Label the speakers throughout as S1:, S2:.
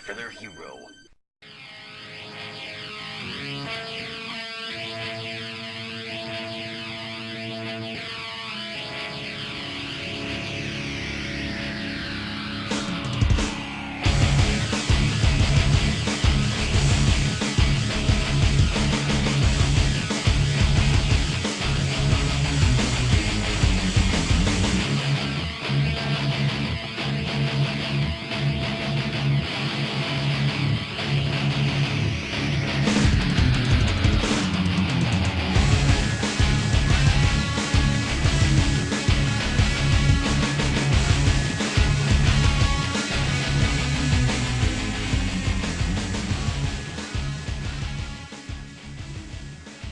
S1: for their hero.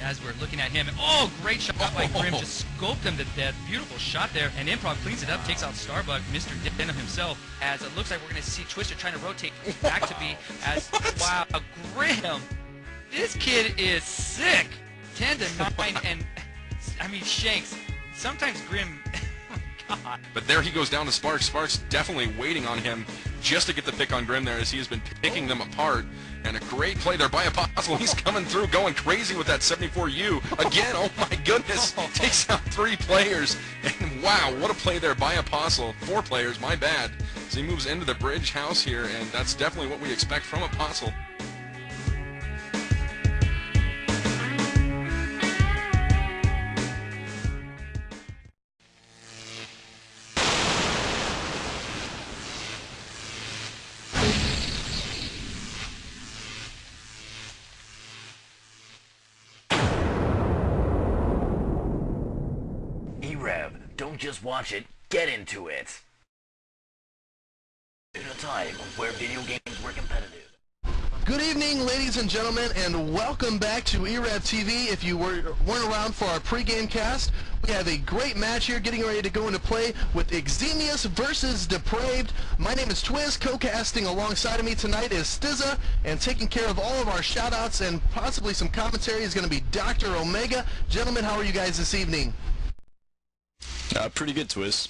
S2: As we're looking at him, oh, great shot by Grim, just scoped him to death. Beautiful shot there, and Improv cleans it up, takes out Starbuck, Mr. Denim himself, as it looks like we're going to see Twister trying to rotate back to B, as, wow, Grim, this kid is sick, 10 to 9, and, I mean, Shanks, sometimes Grim, oh my God.
S3: But there he goes down to Sparks. Sparks definitely waiting on him just to get the pick on Grim there, as he has been picking them apart. And a great play there by Apostle. He's coming through, going crazy with that 74U. Again, oh my goodness, takes out 3 players. And wow, what a play there by Apostle. 4 players, my bad. So he moves into the bridge house here, and that's definitely what we expect from Apostle.
S1: E-rev, don't just watch it, get into it. In a time where video games were competitive.
S4: Good evening, ladies and gentlemen, and welcome back to e-rev TV. If you weren't around for our pregame cast, we have a great match here getting ready to go into play with Eximius versus Depraved. My name is Twiz. Co-casting alongside of me tonight is Stizza, and taking care of all of our shout-outs and possibly some commentary is going to be Dr. Omega. Gentlemen, how are you guys this evening?
S5: Pretty good, Twiz.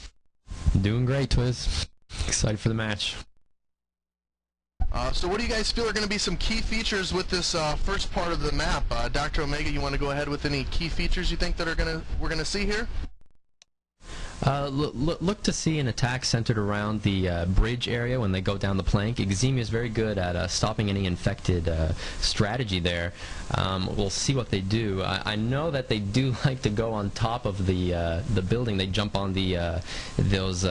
S6: Doing great, Twiz. Excited for the match.
S4: So what do you guys feel are going to be some key features with this first part of the map? Dr. Omega, you want to go ahead with any key features you think that we're going to see here?
S6: Look to see an attack centered around the bridge area when they go down the plank. Eximius is very good at stopping any infected strategy there. We'll see what they do. I know that they do like to go on top of the building. They jump on the those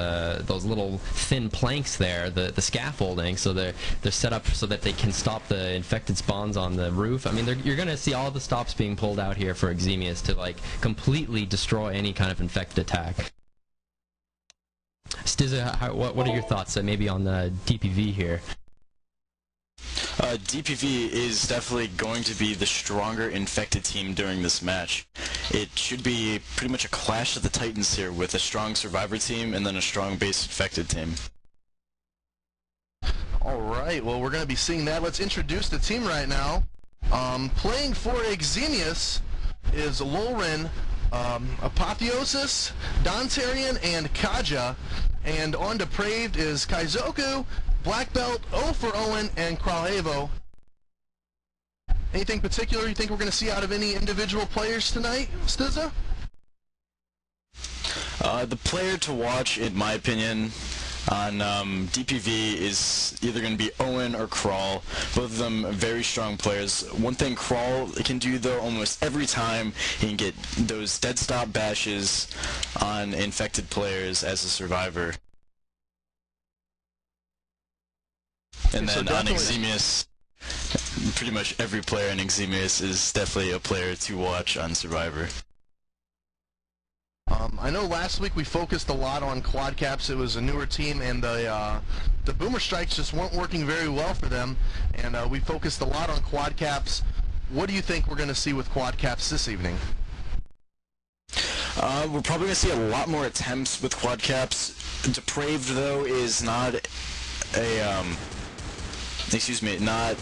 S6: little thin planks there, the scaffolding. So they're set up so that they can stop the infected spawns on the roof. I mean, you're going to see all the stops being pulled out here for Eximius to like completely destroy any kind of infected attack. Stizza, what are your thoughts maybe on the DPV here?
S5: DPV is definitely going to be the stronger infected team during this match. It should be pretty much a clash of the titans here with a strong survivor team and then a strong base infected team.
S4: Alright, well we're going to be seeing that. Let's introduce the team right now. Playing for Eximius is Lolren, Apotheosis, Dontarian, and Kaja. And on Depraved is Kaizoku, Black Belt, O for Owen, and Kralhevo. Anything particular you think we're going to see out of any individual players tonight, Stizza?
S5: The player to watch, in my opinion, on DPV is either going to be Owen or Kral. Both of them very strong players. One thing Kral can do, though, almost every time, he can get those dead stop bashes on infected players as a survivor. And then on Eximius, pretty much every player in Eximius is definitely a player to watch on Survivor.
S4: I know last week we focused a lot on quad caps. It was a newer team, and the boomer strikes just weren't working very well for them, and we focused a lot on quad caps. What do you think we're going to see with quad caps this evening?
S5: We're probably going to see a lot more attempts with quad caps. Depraved, though, is not a not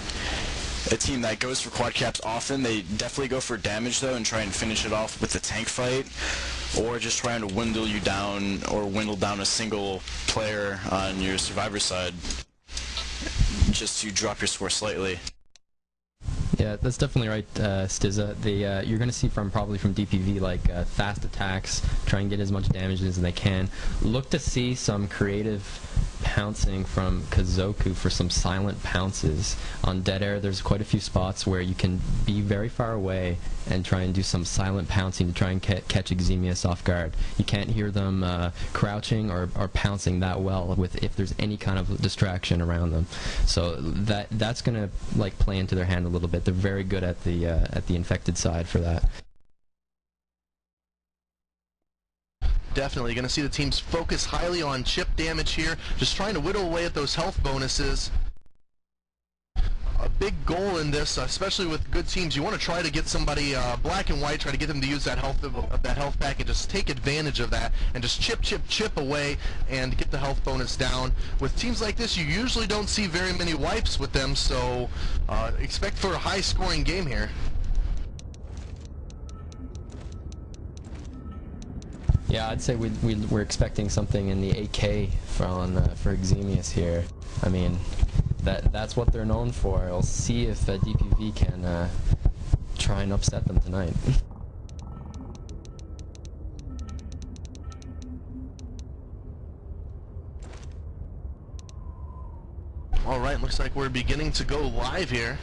S5: a team that goes for quad caps often. They definitely go for damage, though, and try and finish it off with the tank fight, or just trying to dwindle you down or dwindle down a single player on your survivor side. just to drop your score slightly.
S6: Yeah, that's definitely right, Stizza. You're going to see probably from DPV like fast attacks, try and get as much damage as they can. Look to see some creative pouncing from Kazoku for some silent pounces. On dead air, there's quite a few spots where you can be very far away and try and do some silent pouncing to try and catch Eximius off guard. You can't hear them crouching or pouncing that well if there's any kind of distraction around them. So that's going to like play into their hand a little bit. They're very good at the infected side for that.
S4: Definitely going to see the teams focus highly on chip damage here, just trying to whittle away at those health bonuses. A big goal in this, especially with good teams, you want to try to get somebody black and white, try to get them to use that health pack and just take advantage of that and just chip away and get the health bonus down. With teams like this, you usually don't see very many wipes with them, so expect for a high-scoring game here.
S6: Yeah, I'd say we're expecting something in the 8K for Eximius here. I mean, that's what they're known for. We'll see if DPV can try and upset them tonight.
S4: All right, looks like we're beginning to go live here.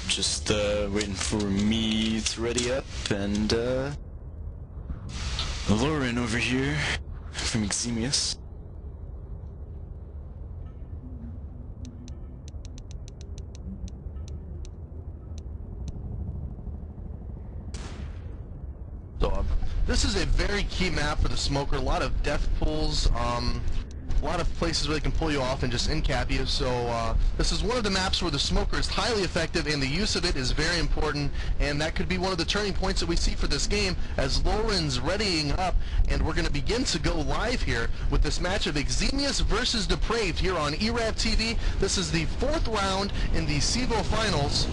S5: Just waiting for me to ready up, and Lauren over here from Eximius.
S4: So this is a very key map for the smoker. A lot of death pools, a lot of places where they can pull you off and just in-cap you. So this is one of the maps where the smoker is highly effective and the use of it is very important, and that could be one of the turning points that we see for this game as Lauren's readying up, and we're going to begin to go live here with this match of Eximius versus Depraved here on e-rev TV. This is the 4th round in the CEVO finals.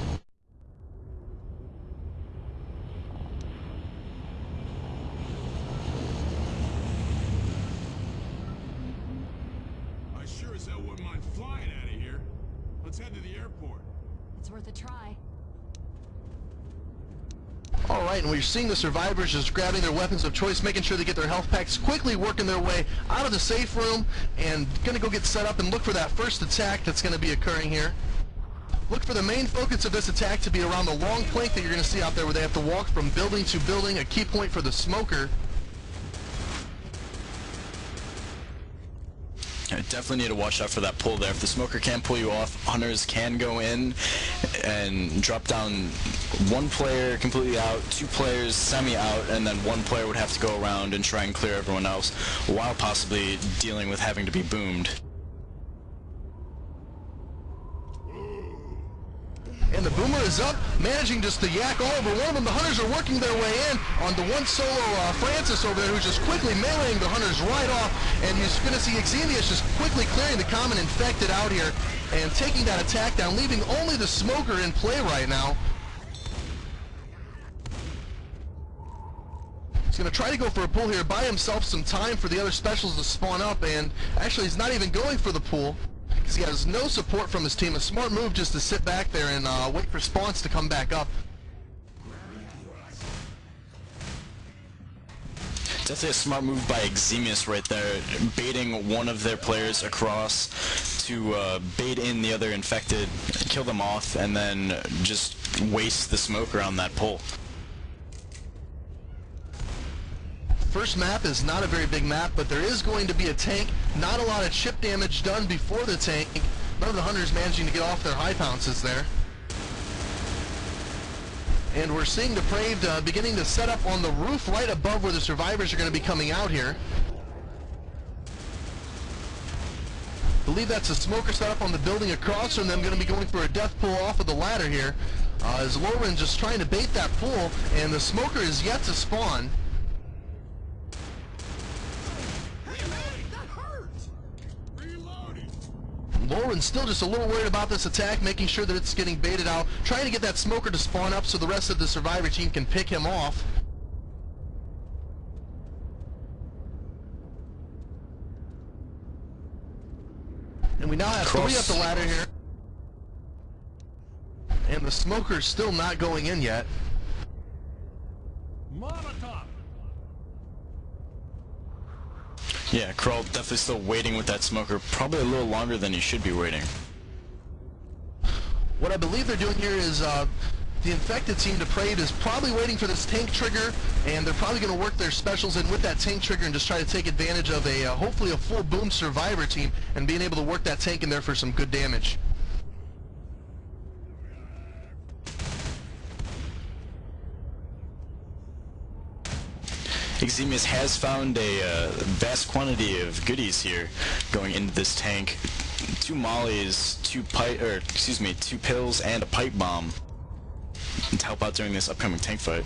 S4: Alright, and we're seeing the survivors just grabbing their weapons of choice, making sure they get their health packs, quickly working their way out of the safe room, and gonna go get set up and look for that first attack that's gonna be occurring here. Look for the main focus of this attack to be around the long plank that you're gonna see out there where they have to walk from building to building, a key point for the smoker.
S5: I definitely need to watch out for that pull there. If the smoker can't pull you off, hunters can go in and drop down one player completely out, 2 players semi-out, and then 1 player would have to go around and try and clear everyone else while possibly dealing with having to be boomed.
S4: And the boomer is up, managing just to yak all over one of them. The hunters are working their way in on the one solo Francis over there, who's just quickly meleeing the hunters right off. And you're going to see Eximius just quickly clearing the common infected out here and taking that attack down, leaving only the smoker in play right now. He's going to try to go for a pull here, buy himself some time for the other specials to spawn up, and actually he's not even going for the pull because he has no support from his team. A smart move just to sit back there and wait for spawns to come back up.
S5: Definitely a smart move by Eximius right there, baiting one of their players across to bait in the other infected, kill them off, and then just waste the smoker on that pull.
S4: First map is not a very big map, but there is going to be a tank. Not a lot of chip damage done before the tank. None of the hunters managing to get off their high pounces there. And we're seeing Depraved beginning to set up on the roof right above where the survivors are going to be coming out here. I believe that's a smoker set up on the building across from them, going to be going for a death pull off of the ladder here. As Lauren just trying to bait that pull, and the smoker is yet to spawn. Lauren's still just a little worried about this attack, making sure that it's getting baited out, trying to get that smoker to spawn up so the rest of the survivor team can pick him off. And we now have three up the ladder here. And the smoker's still not going in yet.
S5: Yeah, Krull definitely still waiting with that smoker, probably a little longer than he should be waiting.
S4: What I believe they're doing here is the infected team, Depraved, is probably waiting for this tank trigger, and they're probably going to work their specials in with that tank trigger and just try to take advantage of a hopefully a full boom survivor team and being able to work that tank in there for some good damage.
S5: Eximius has found a vast quantity of goodies here going into this tank. 2 mollies, 2 pills, and a pipe bomb to help out during this upcoming tank fight.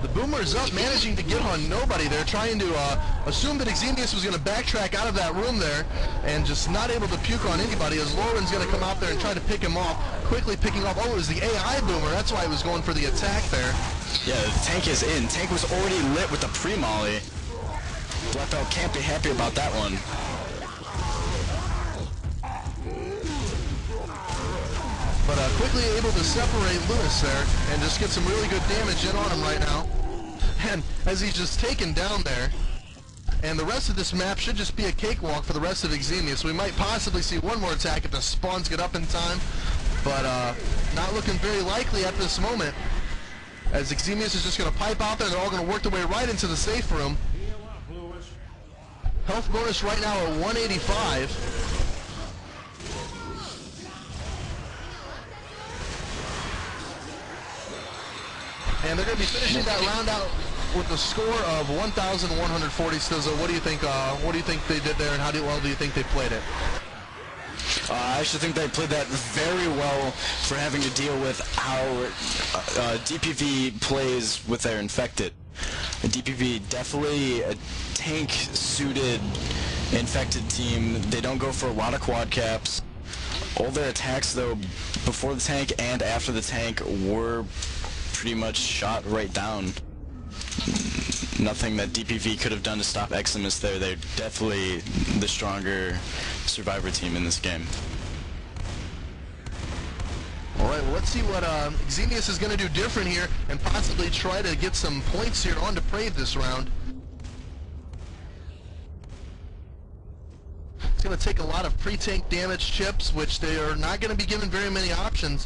S4: The boomer's up, managing to get on nobody. They're trying to assume that Eximius was going to backtrack out of that room there and just not able to puke on anybody as Lauren's going to come out there and try to pick him off, quickly picking off. Oh, it was the AI boomer. That's why he was going for the attack there.
S5: Yeah, the tank is in. Tank was already lit with the pre-molly. Black Belt can't be happy about that one.
S4: But quickly able to separate Lewis there and just get some really good damage in on him right now. And as he's just taken down there, and the rest of this map should just be a cakewalk for the rest of Eximius. We might possibly see one more attack if the spawns get up in time, but not looking very likely at this moment, as Eximius is just going to pipe out there. They're all going to work their way right into the safe room. Health bonus right now at 185. And they're going to be finishing that round out with a score of 1,140. Stizza, what do you think? What do you think they did there, and how well do you think they played it?
S5: I actually think they played that very well for having to deal with how DPV plays with their infected. DPV definitely a tank-suited infected team. They don't go for a lot of quad caps. All their attacks, though, before the tank and after the tank were pretty much shot right down. Nothing that DPV could have done to stop Eximius there. They're definitely the stronger survivor team in this game.
S4: Alright, well, let's see what Eximius is going to do different here and possibly try to get some points here on Depraved this round. It's going to take a lot of pre-tank damage chips, which they are not going to be given very many options.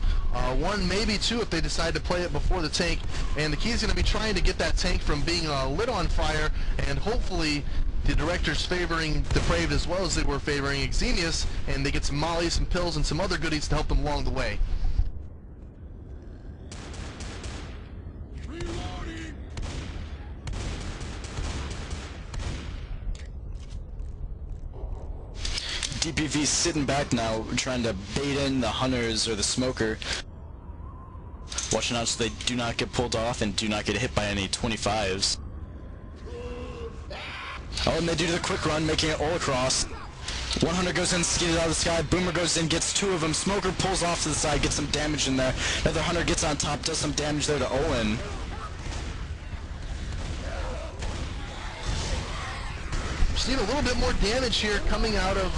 S4: One, maybe two, if they decide to play it before the tank. And the key is going to be trying to get that tank from being lit on fire, and hopefully the director's favoring Depraved as well as they were favoring Eximius, and they get some mollies, some pills, and some other goodies to help them along the way.
S5: DPV sitting back now, trying to bait in the hunters or the smoker. Watching out so they do not get pulled off and do not get hit by any 25s. Oh, and they do the quick run, making it all across. 100 goes in, skidded out of the sky. Boomer goes in, gets 2 of them. Smoker pulls off to the side, gets some damage in there. Another Hunter gets on top, does some damage there to Owen.
S4: Seeing a little bit more damage here coming out of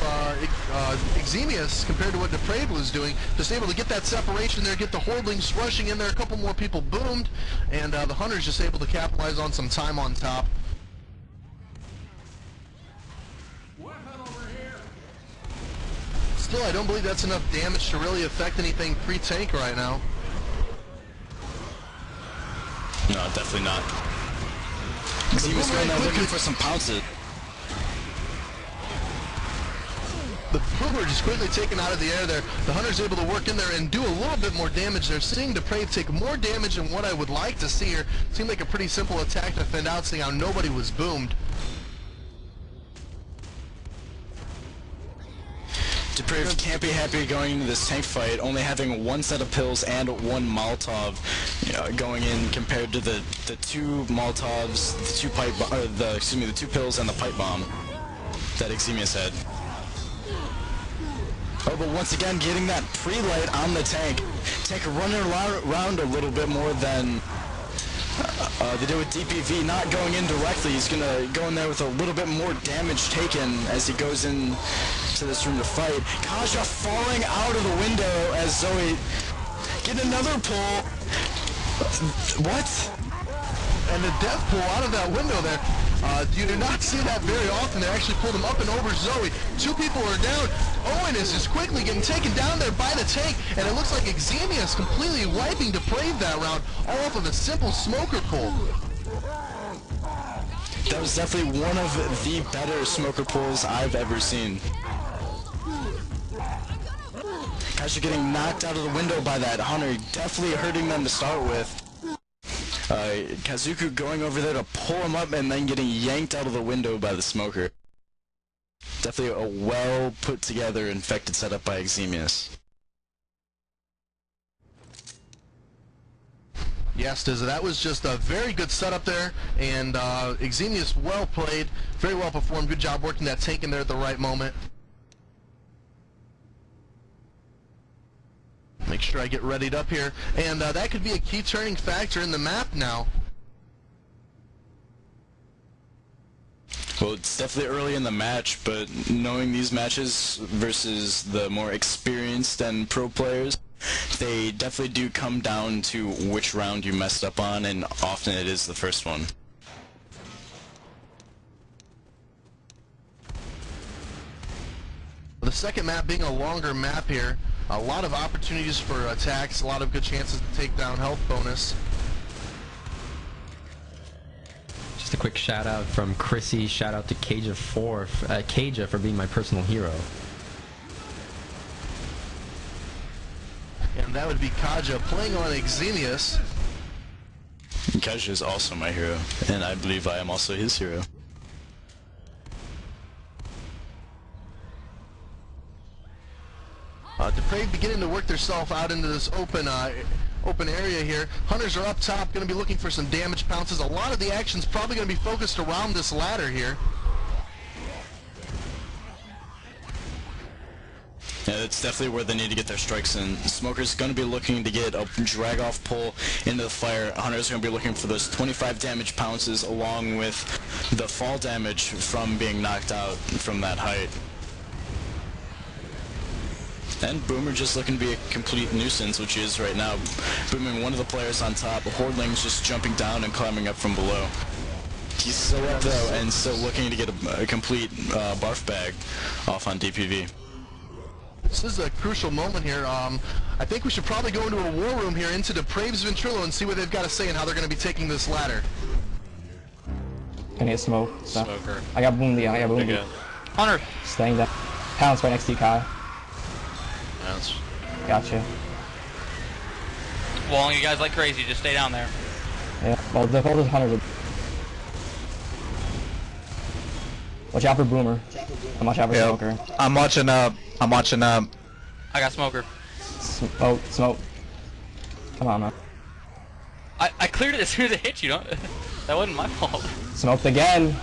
S4: Eximius compared to what Depraved was doing. Just able to get that separation there, get the Hordlings rushing in there, a couple more people boomed, and the Hunter's just able to capitalize on some time on top. Still, I don't believe that's enough damage to really affect anything pre-tank right now.
S5: No, definitely not. Eximius going there looking for some pounces.
S4: The Boomer just quickly taken out of the air there. The Hunter's able to work in there and do a little bit more damage there. Seeing Depraved take more damage than what I would like to see here. Seemed like a pretty simple attack to fend out, seeing how nobody was boomed.
S5: DPV can't be happy going into this tank fight, only having one set of pills and one Molotov going in compared to the two Molotovs, the two the two pills and the pipe bomb that Eximius had. Oh, but once again, getting that pre-light on the tank. Tank running around a little bit more than they did with DPV, not going in directly. He's going to go in there with a little bit more damage taken as he goes in to this room to fight. Kaja falling out of the window as Zoe get another pull. What?
S4: And the death pull out of that window there. You do not see that very often. They actually pulled him up and over Zoe. Two people are down. Owen is just quickly getting taken down there by the tank, and it looks like Eximius completely wiping DPV that round, all off of a simple smoker pull.
S5: That was definitely one of the better smoker pulls I've ever seen. Guys are getting knocked out of the window by that Hunter, definitely hurting them to start with. Kazuku going over there to pull him up and then getting yanked out of the window by the smoker. Definitely a well put together infected setup by Eximius.
S4: Yes, Stizza, that was just a very good setup there, and Eximius well played, very well performed, good job working that tank in there at the right moment. Make sure I get readied up here, and that could be a key turning factor in the map now.
S5: Well, it's definitely early in the match, but knowing these matches versus the more experienced and pro players, they definitely do come down to which round you messed up on, and often it is the first one.
S4: The second map being a longer map here, a lot of opportunities for attacks, a lot of good chances to take down health bonus.
S6: Just a quick shout out from Chrissy. Shout out to Kaja for being my personal hero.
S4: And that would be Kaja playing on Eximius.
S5: Kaja is also my hero, and I believe I am also his hero.
S4: DPV beginning to work themselves out into this open area here. Hunters are up top, going to be looking for some damage pounces. A lot of the action's probably going to be focused around this ladder here.
S5: Yeah, that's definitely where they need to get their strikes in. Smoker's going to be looking to get a drag-off pull into the fire. Hunter's going to be looking for those 25 damage pounces along with the fall damage from being knocked out from that height. And Boomer just looking to be a complete nuisance, which he is right now. Booming one of the players on top, Hordling's just jumping down and climbing up from below. He's still up though, and still looking to get a complete barf bag off on DPV.
S4: This is a crucial moment here. I think we should probably go into a war room here into DPV's Ventrilo and see what they've got to say and how they're going to be taking this ladder.
S7: Gonna get smoke. So.
S3: Smoker.
S7: I got boom D. I got boom D.
S2: Hunter.
S7: Staying down. Pounce right next to you, Kai.
S3: That's
S7: Gotcha.
S2: Walling you guys like crazy. Just stay down there.
S7: Yeah. Well, the whole hunters are. Watch out for Boomer. And watch out for Smoker.
S8: I'm watching
S2: I got smoker.
S7: Oh, smoke. Come on, man.
S2: I cleared it as soon as it hit you. Don't. That wasn't my fault.
S7: Smoked again.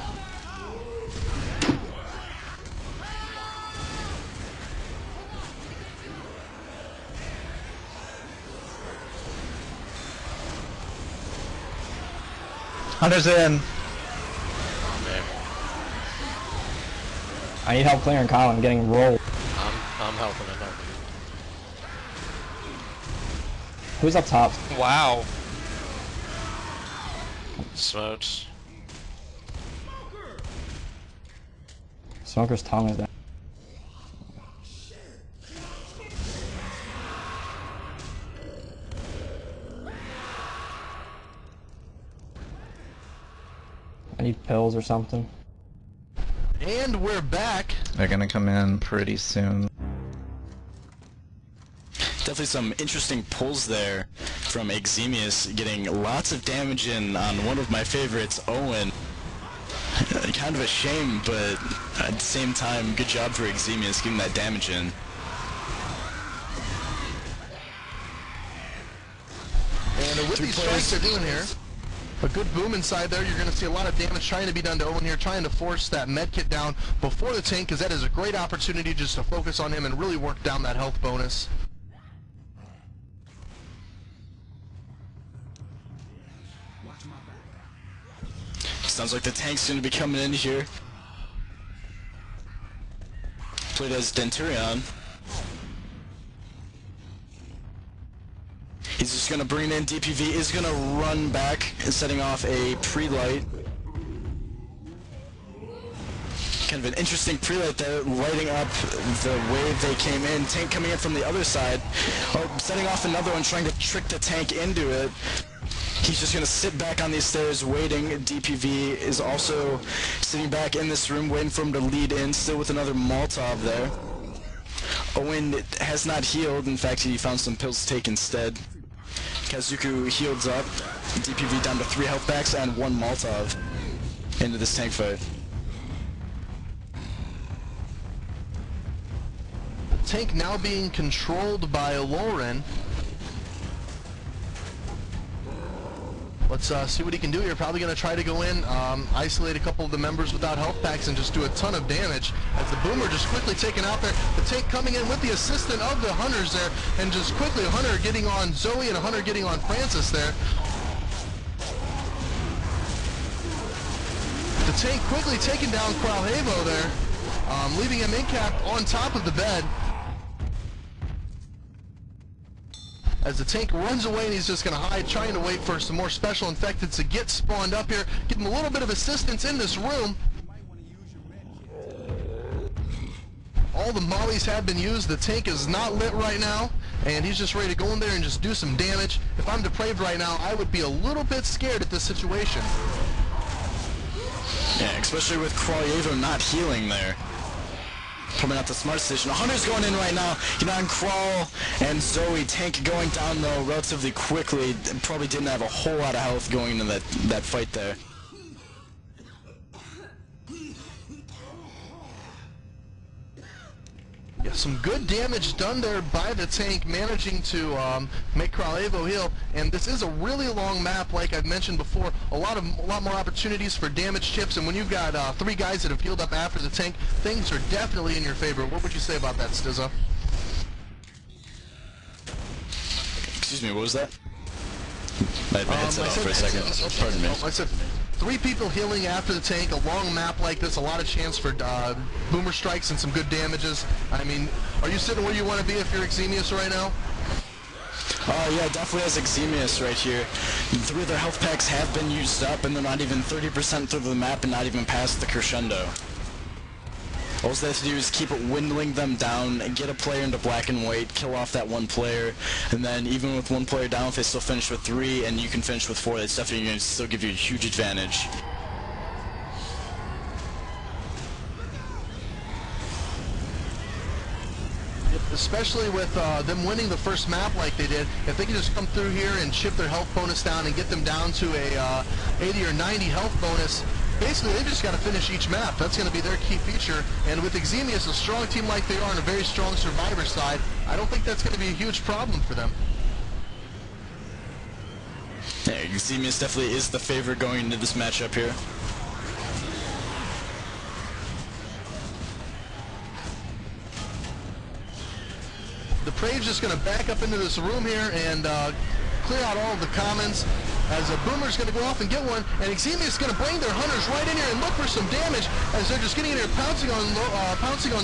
S8: Hunter's in.
S7: I need help clearing Colin. I'm getting rolled.
S3: I'm helping.
S7: Who's up top?
S2: Wow.
S3: Smokes.
S7: Smoker's tongue is down. I need pills or something.
S4: And we're back.
S8: They're gonna come in pretty soon.
S5: Definitely some interesting pulls there from Eximius, getting lots of damage in on one of my favorites, Owen. Kind of a shame, but at the same time, good job for Eximius getting that damage in.
S4: And with these strikes they're doing here, a good boom inside there, you're going to see a lot of damage trying to be done to Owen here, trying to force that med kit down before the tank, because that is a great opportunity just to focus on him and really work down that health bonus.
S5: Sounds like the tank's going to be coming in here. Played as Denturion. He's just going to bring in DPV, is going to run back and setting off a pre-light. Kind of an interesting pre-light there, lighting up the wave they came in. Tank coming in from the other side. Oh, setting off another one, trying to trick the tank into it. He's just going to sit back on these stairs waiting. DPV is also sitting back in this room waiting for him to lead in, still with another Molotov there. Owen has not healed. In fact, he found some pills to take instead. Kazuku heals up. DPV down to 3 health packs and 1 Molotov into this tank fight.
S4: Tank now being controlled by Lauren. Let's see what he can do here. Probably going to try to go in, isolate a couple of the members without health packs and just do a ton of damage. As the Boomer just quickly taken out there. The tank coming in with the assistant of the Hunters there, and just quickly a Hunter getting on Zoe and a Hunter getting on Francis there. The tank quickly taking down CEVO there, leaving him incapped on top of the bed. As the tank runs away and he's just going to hide, trying to wait for some more special infected to get spawned up here, give him a little bit of assistance in this room. All the mollies have been used, the tank is not lit right now, and he's just ready to go in there and just do some damage. If I'm depraved right now, I would be a little bit scared at this situation.
S5: Yeah, especially with CEVO not healing there. Coming out the smart station. Hunter's going in right now. On Crawl and Zoe. Tank going down though relatively quickly. Probably didn't have a whole lot of health going into that fight there.
S4: Yeah, some good damage done there by the tank, managing to make CEVO heal. And this is a really long map, like I've mentioned before. A lot more opportunities for damage chips. And when you've got 3 guys that have healed up after the tank, things are definitely in your favor. What would you say about that, Stizza?
S5: Excuse me, what was that? My headset off for a second. Pardon me.
S4: I said 3 people healing after the tank, a long map like this, a lot of chance for boomer strikes and some good damages. I mean, are you sitting where you want to be if you're Eximius right now?
S5: Yeah, definitely as Eximius right here. 3 of their health packs have been used up, and they're not even 30% through the map and not even past the crescendo. All they have to do is keep dwindling them down and get a player into black and white, kill off that 1 player, and then even with 1 player down, if they still finish with 3 and you can finish with 4, that's definitely going to still give you a huge advantage.
S4: Especially with them winning the first map like they did, if they can just come through here and chip their health bonus down and get them down to a 80 or 90 health bonus, basically they've just got to finish each map. That's going to be their key feature. And with Eximius, a strong team like they are on a very strong survivor side, I don't think that's going to be a huge problem for them.
S5: Yeah, Eximius definitely is the favorite going into this matchup here.
S4: The Prave's just going to back up into this room here and clear out all of the commons, as a Boomer's going to go off and get one, and Eximius is going to bring their Hunters right in here and look for some damage, as they're just getting in here, pouncing on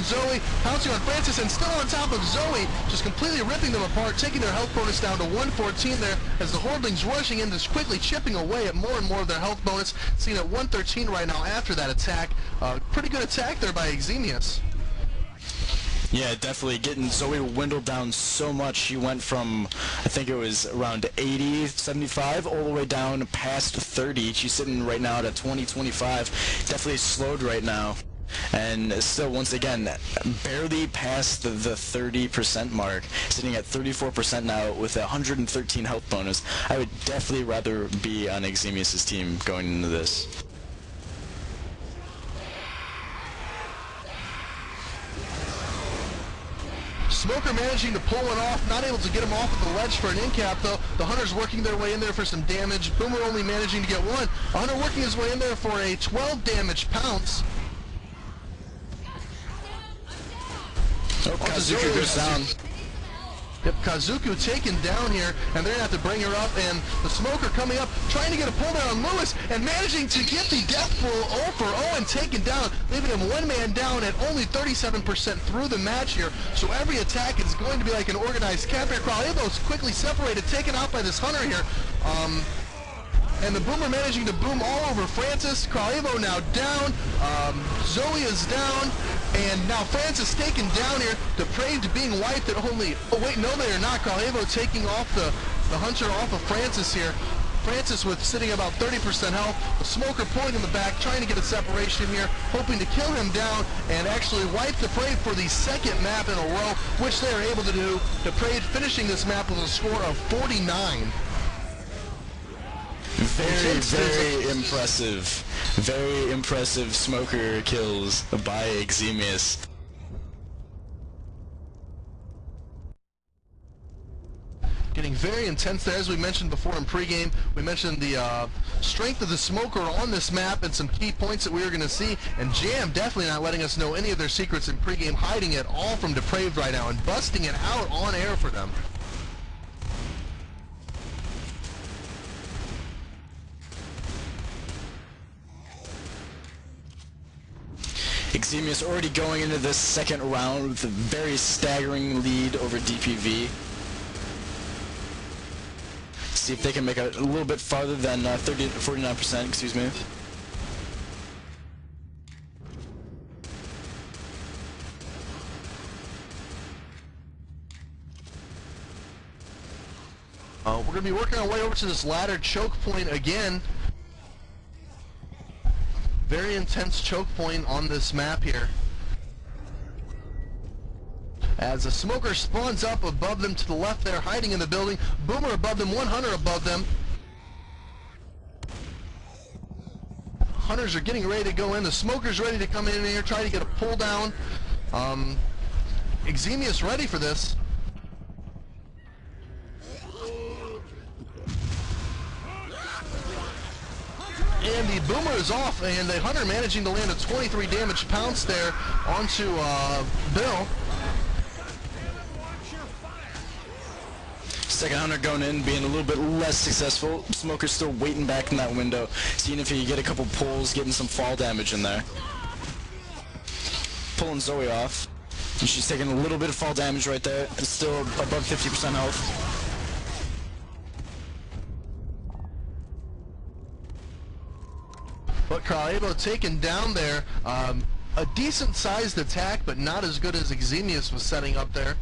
S4: Zoe, pouncing on Francis, and still on top of Zoe, just completely ripping them apart, taking their health bonus down to 114 there, as the Hordlings rushing in, just quickly chipping away at more and more of their health bonus, seen at 113 right now after that attack. Pretty good attack there by Eximius.
S5: Yeah, definitely getting Zoe dwindled down so much. She went from, I think it was around 80, 75, all the way down past 30. She's sitting right now at 20, 25. Definitely slowed right now. And still, once again, barely past the 30% mark, sitting at 34% now with a 113 health bonus. I would definitely rather be on Eximius' team going into this.
S4: Smoker managing to pull one off, not able to get him off of the ledge for an in-cap though. The Hunter's working their way in there for some damage. Boomer only managing to get one. Hunter working his way in there for a 12 damage pounce.
S5: Oh, Kazuku goes down.
S4: Yep, Kazuku taken down here, and they're going to have to bring her up, and the Smoker coming up, trying to get a pull down on Lewis, and managing to get the death blow for Owen taken down, leaving him one man down at only 37% through the match here, so every attack is going to be like an organized camp here. Kraljevo's quickly separated, taken out by this Hunter here, and the Boomer managing to boom all over Francis. Kraljevo now down, Zoe is down, and now Francis taken down here. Depraved being wiped at only, oh wait, no they are not. Kraljevo taking off the Hunter off of Francis here. Francis with sitting about 30% health. The Smoker pulling in the back, trying to get a separation here, hoping to kill him down and actually wipe Depraved for the second map in a row, which they are able to do. Depraved finishing this map with a score of 49.
S5: Very impressive. Very impressive Smoker kills by Eximius.
S4: Getting very intense there, as we mentioned before in pregame. We mentioned the strength of the Smoker on this map and some key points that we were going to see. And Jam definitely not letting us know any of their secrets in pregame, hiding it all from Depraved right now and busting it out on air for them.
S5: Eximius already going into this second round with a very staggering lead over DPV. See if they can make it a little bit farther than 49%, excuse me.
S4: We're going to be working our way over to this ladder choke point again. Very intense choke point on this map here. As the Smoker spawns up above them to the left there, hiding in the building. Boomer above them, 100 above them. Hunters are getting ready to go in. The Smoker's ready to come in here, try to get a pull down. Eximius ready for this. And the Boomer is off, and the Hunter managing to land a 23 damage pounce there onto Bill.
S5: Second Hunter going in, being a little bit less successful. Smoker's still waiting back in that window, seeing if he can get a couple pulls, getting some fall damage in there. Pulling Zoe off, and she's taking a little bit of fall damage right there. It's still above 50% health.
S4: But Kraljevo taken down there. A decent sized attack, but not as good as Eximius was setting up there.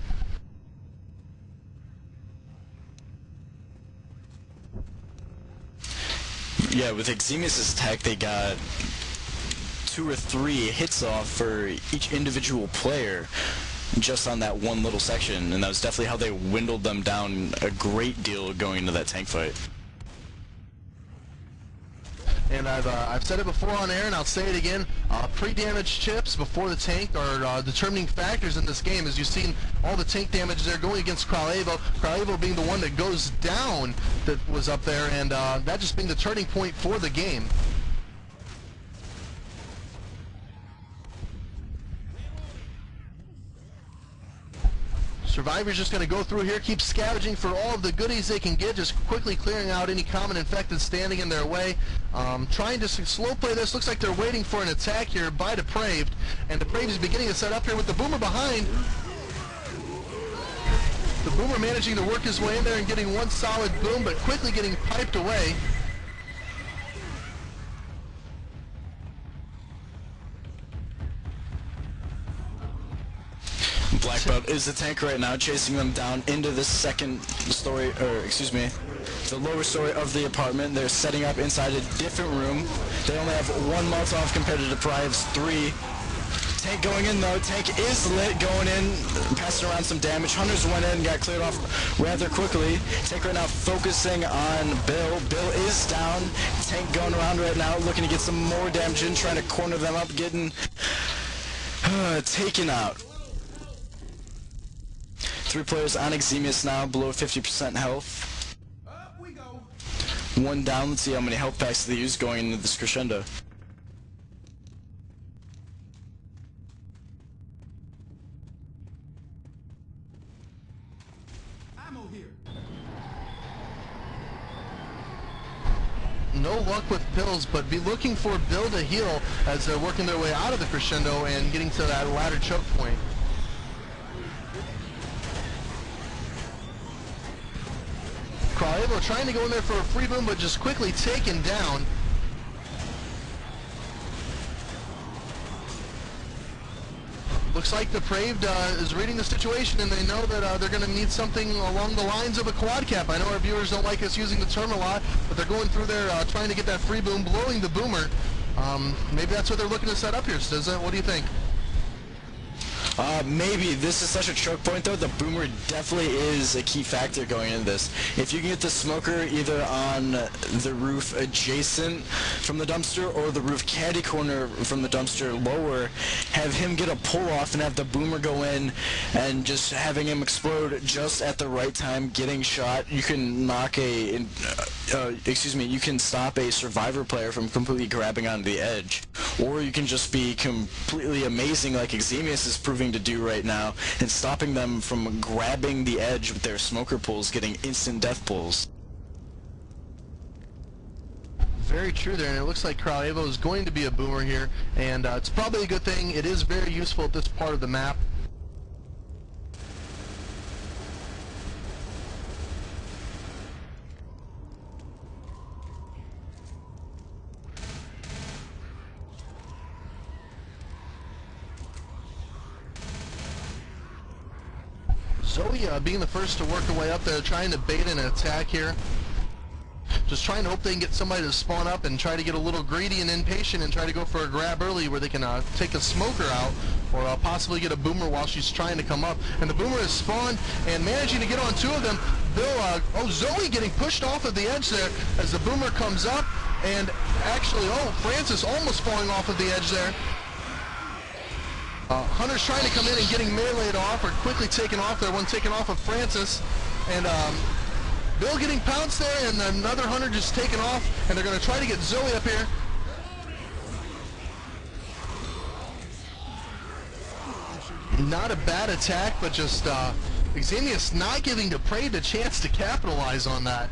S5: Yeah, with Eximius' attack, they got 2 or 3 hits off for each individual player just on that one little section, and that was definitely how they dwindled them down a great deal going into that tank fight.
S4: And I've said it before on air, and I'll say it again. Pre-damage chips before the tank are determining factors in this game. As you've seen, all the tank damage there going against Kraljevo. Kraljevo being the one that goes down that was up there, and that just being the turning point for the game. Survivor's just going to go through here, keep scavenging for all of the goodies they can get, just quickly clearing out any common infected standing in their way. Trying to slow play this. Looks like they're waiting for an attack here by Depraved, and Depraved is beginning to set up here with the Boomer behind. The Boomer managing to work his way in there and getting one solid boom, but quickly getting piped away.
S5: Black Belt is the tank right now, chasing them down into the second story, or excuse me, the lower story of the apartment. They're setting up inside a different room. They only have 1 Molotov compared to Deprive's 3. Tank going in though, tank is lit, going in, passing around some damage. Hunters went in, got cleared off rather quickly. Tank right now focusing on Bill. Bill is down. Tank going around right now, looking to get some more damage in, trying to corner them up, getting taken out. 3 players on Eximius now, below 50% health.
S9: Up we go.
S5: 1 down. Let's see how many health packs they use going into this crescendo.
S9: Ammo here.
S4: No luck with pills, but be looking for Bill to heal as they're working their way out of the crescendo and getting to that ladder choke point. Crawlable trying to go in there for a free boom, but just quickly taken down. Looks like Depraved is reading the situation, and they know that they're going to need something along the lines of a quad cap. I know our viewers don't like us using the term a lot, but they're going through there trying to get that free boom, blowing the boomer. Maybe that's what they're looking to set up here, Stizza. What do you think?
S5: Maybe. This is such a choke point, though. The boomer definitely is a key factor going into this. If you can get the smoker either on the roof adjacent from the dumpster or the roof caddy corner from the dumpster lower, have him get a pull off and have the boomer go in and just having him explode just at the right time, getting shot, you can knock you can stop a survivor player from completely grabbing onto the edge. Or you can just be completely amazing like Eximius is proving to do right now and stopping them from grabbing the edge with their smoker pulls, getting instant death pulls.
S4: Very true there, and it looks like Crawlable is going to be a boomer here, and it's probably a good thing. It is very useful at this part of the map. Zoe being the first to work her way up there, trying to bait an attack here. Just trying to hope they can get somebody to spawn up and try to get a little greedy and impatient and try to go for a grab early where they can take a smoker out or possibly get a boomer while she's trying to come up. And the boomer is spawned and managing to get on 2 of them. Zoe getting pushed off of the edge there as the boomer comes up, and actually, Francis almost falling off of the edge there. Hunter's trying to come in and getting meleeed off or quickly taken off there, one taken off of Francis, and Bill getting pounced there, and another Hunter just taken off, and they're going to try to get Zoe up here. Not a bad attack, but just Eximius not giving Depraved a chance to capitalize on that.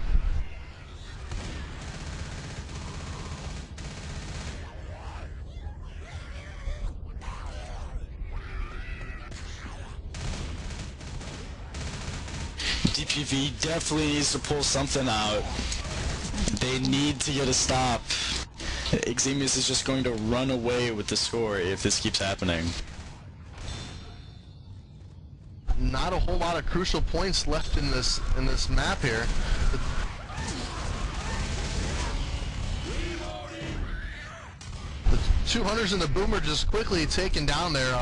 S5: DPV definitely needs to pull something out. They need to get a stop. Eximius is just going to run away with the score if this keeps happening.
S4: Not a whole lot of crucial points left in this map here. The 2 Hunters and the boomer just quickly taken down there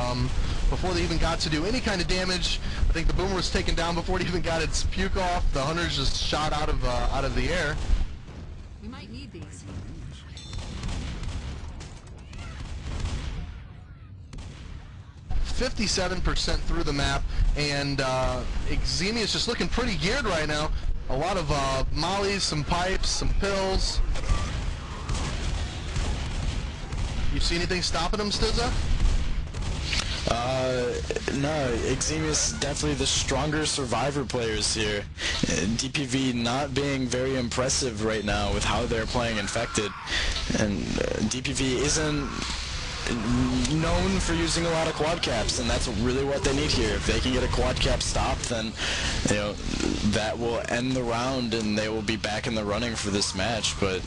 S4: before they even got to do any kind of damage. I think the boomer was taken down before it even got its puke off. The Hunters just shot out of the air.
S10: We might need these.
S4: .57% through the map, and Eximius just looking pretty geared right now. A lot of mollies, some pipes, some pills. You see anything stopping them, Stizza?
S5: No, Eximius definitely the stronger survivor players here. DPV not being very impressive right now with how they're playing Infected, and DPV isn't known for using a lot of quad caps, and that's really what they need here. If they can get a quad cap stop, then that will end the round and they will be back in the running for this match, but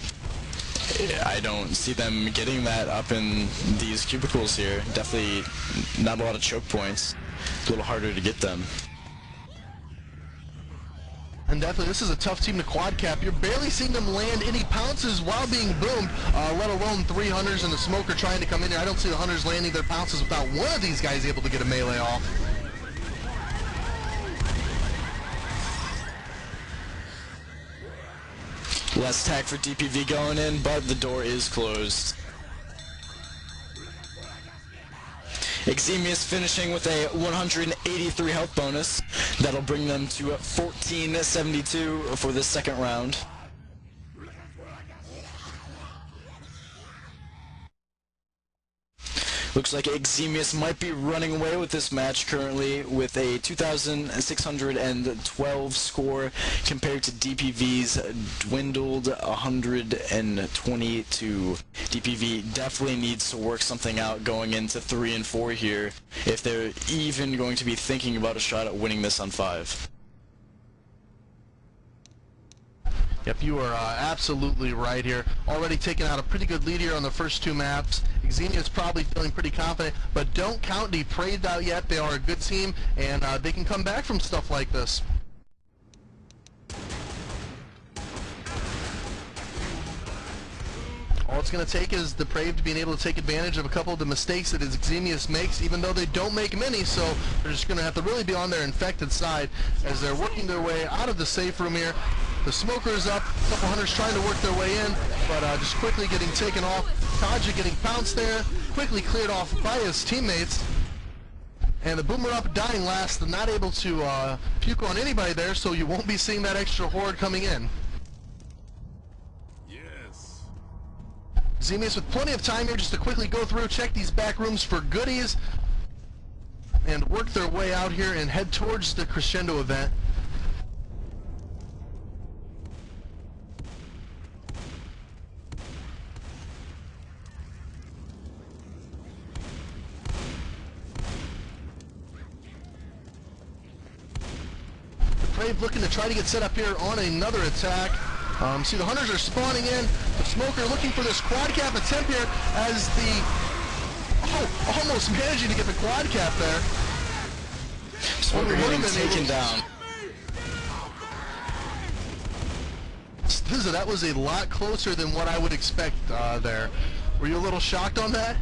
S5: I don't see them getting that up in these cubicles here. Definitely not a lot of choke points. It's a little harder to get them.
S4: And definitely, this is a tough team to quad cap. You're barely seeing them land any pounces while being boomed, let alone 3 Hunters and the smoker trying to come in here. I don't see the Hunters landing their pounces without one of these guys able to get a melee off.
S5: Less tack for DPV going in, but the door is closed. Eximius finishing with a 183 health bonus. That'll bring them to 1472 for the second round. Looks like Eximius might be running away with this match currently with a 2,612 score compared to DPV's dwindled 122. DPV definitely needs to work something out going into 3 and 4 here if they're even going to be thinking about a shot at winning this on 5.
S4: Yep, you are absolutely right here. Already taking out a pretty good lead here on the first 2 maps. Eximius probably feeling pretty confident, but don't count Depraved out yet. They are a good team, and they can come back from stuff like this. All it's going to take is Depraved being able to take advantage of a couple of the mistakes that Eximius makes, even though they don't make many, so they're just going to have to really be on their infected side as they're working their way out of the safe room here. The smoker is up, a couple hunters trying to work their way in, but just quickly getting taken off. Kaja getting pounced there, quickly cleared off by his teammates. And the boomer up dying last and not able to puke on anybody there, so you won't be seeing that extra horde coming in.
S9: Yes.
S4: Eximius with plenty of time here just to quickly go through, check these back rooms for goodies, and work their way out here and head towards the Crescendo event. Brave looking to try to get set up here on another attack. See, the hunters are spawning in. The smoker looking for this quad cap attempt here as the... Oh, almost managing to get the quad cap there.
S5: Smoker getting taken down.
S4: Stizza, that was a lot closer than what I would expect there. Were you a little shocked on that?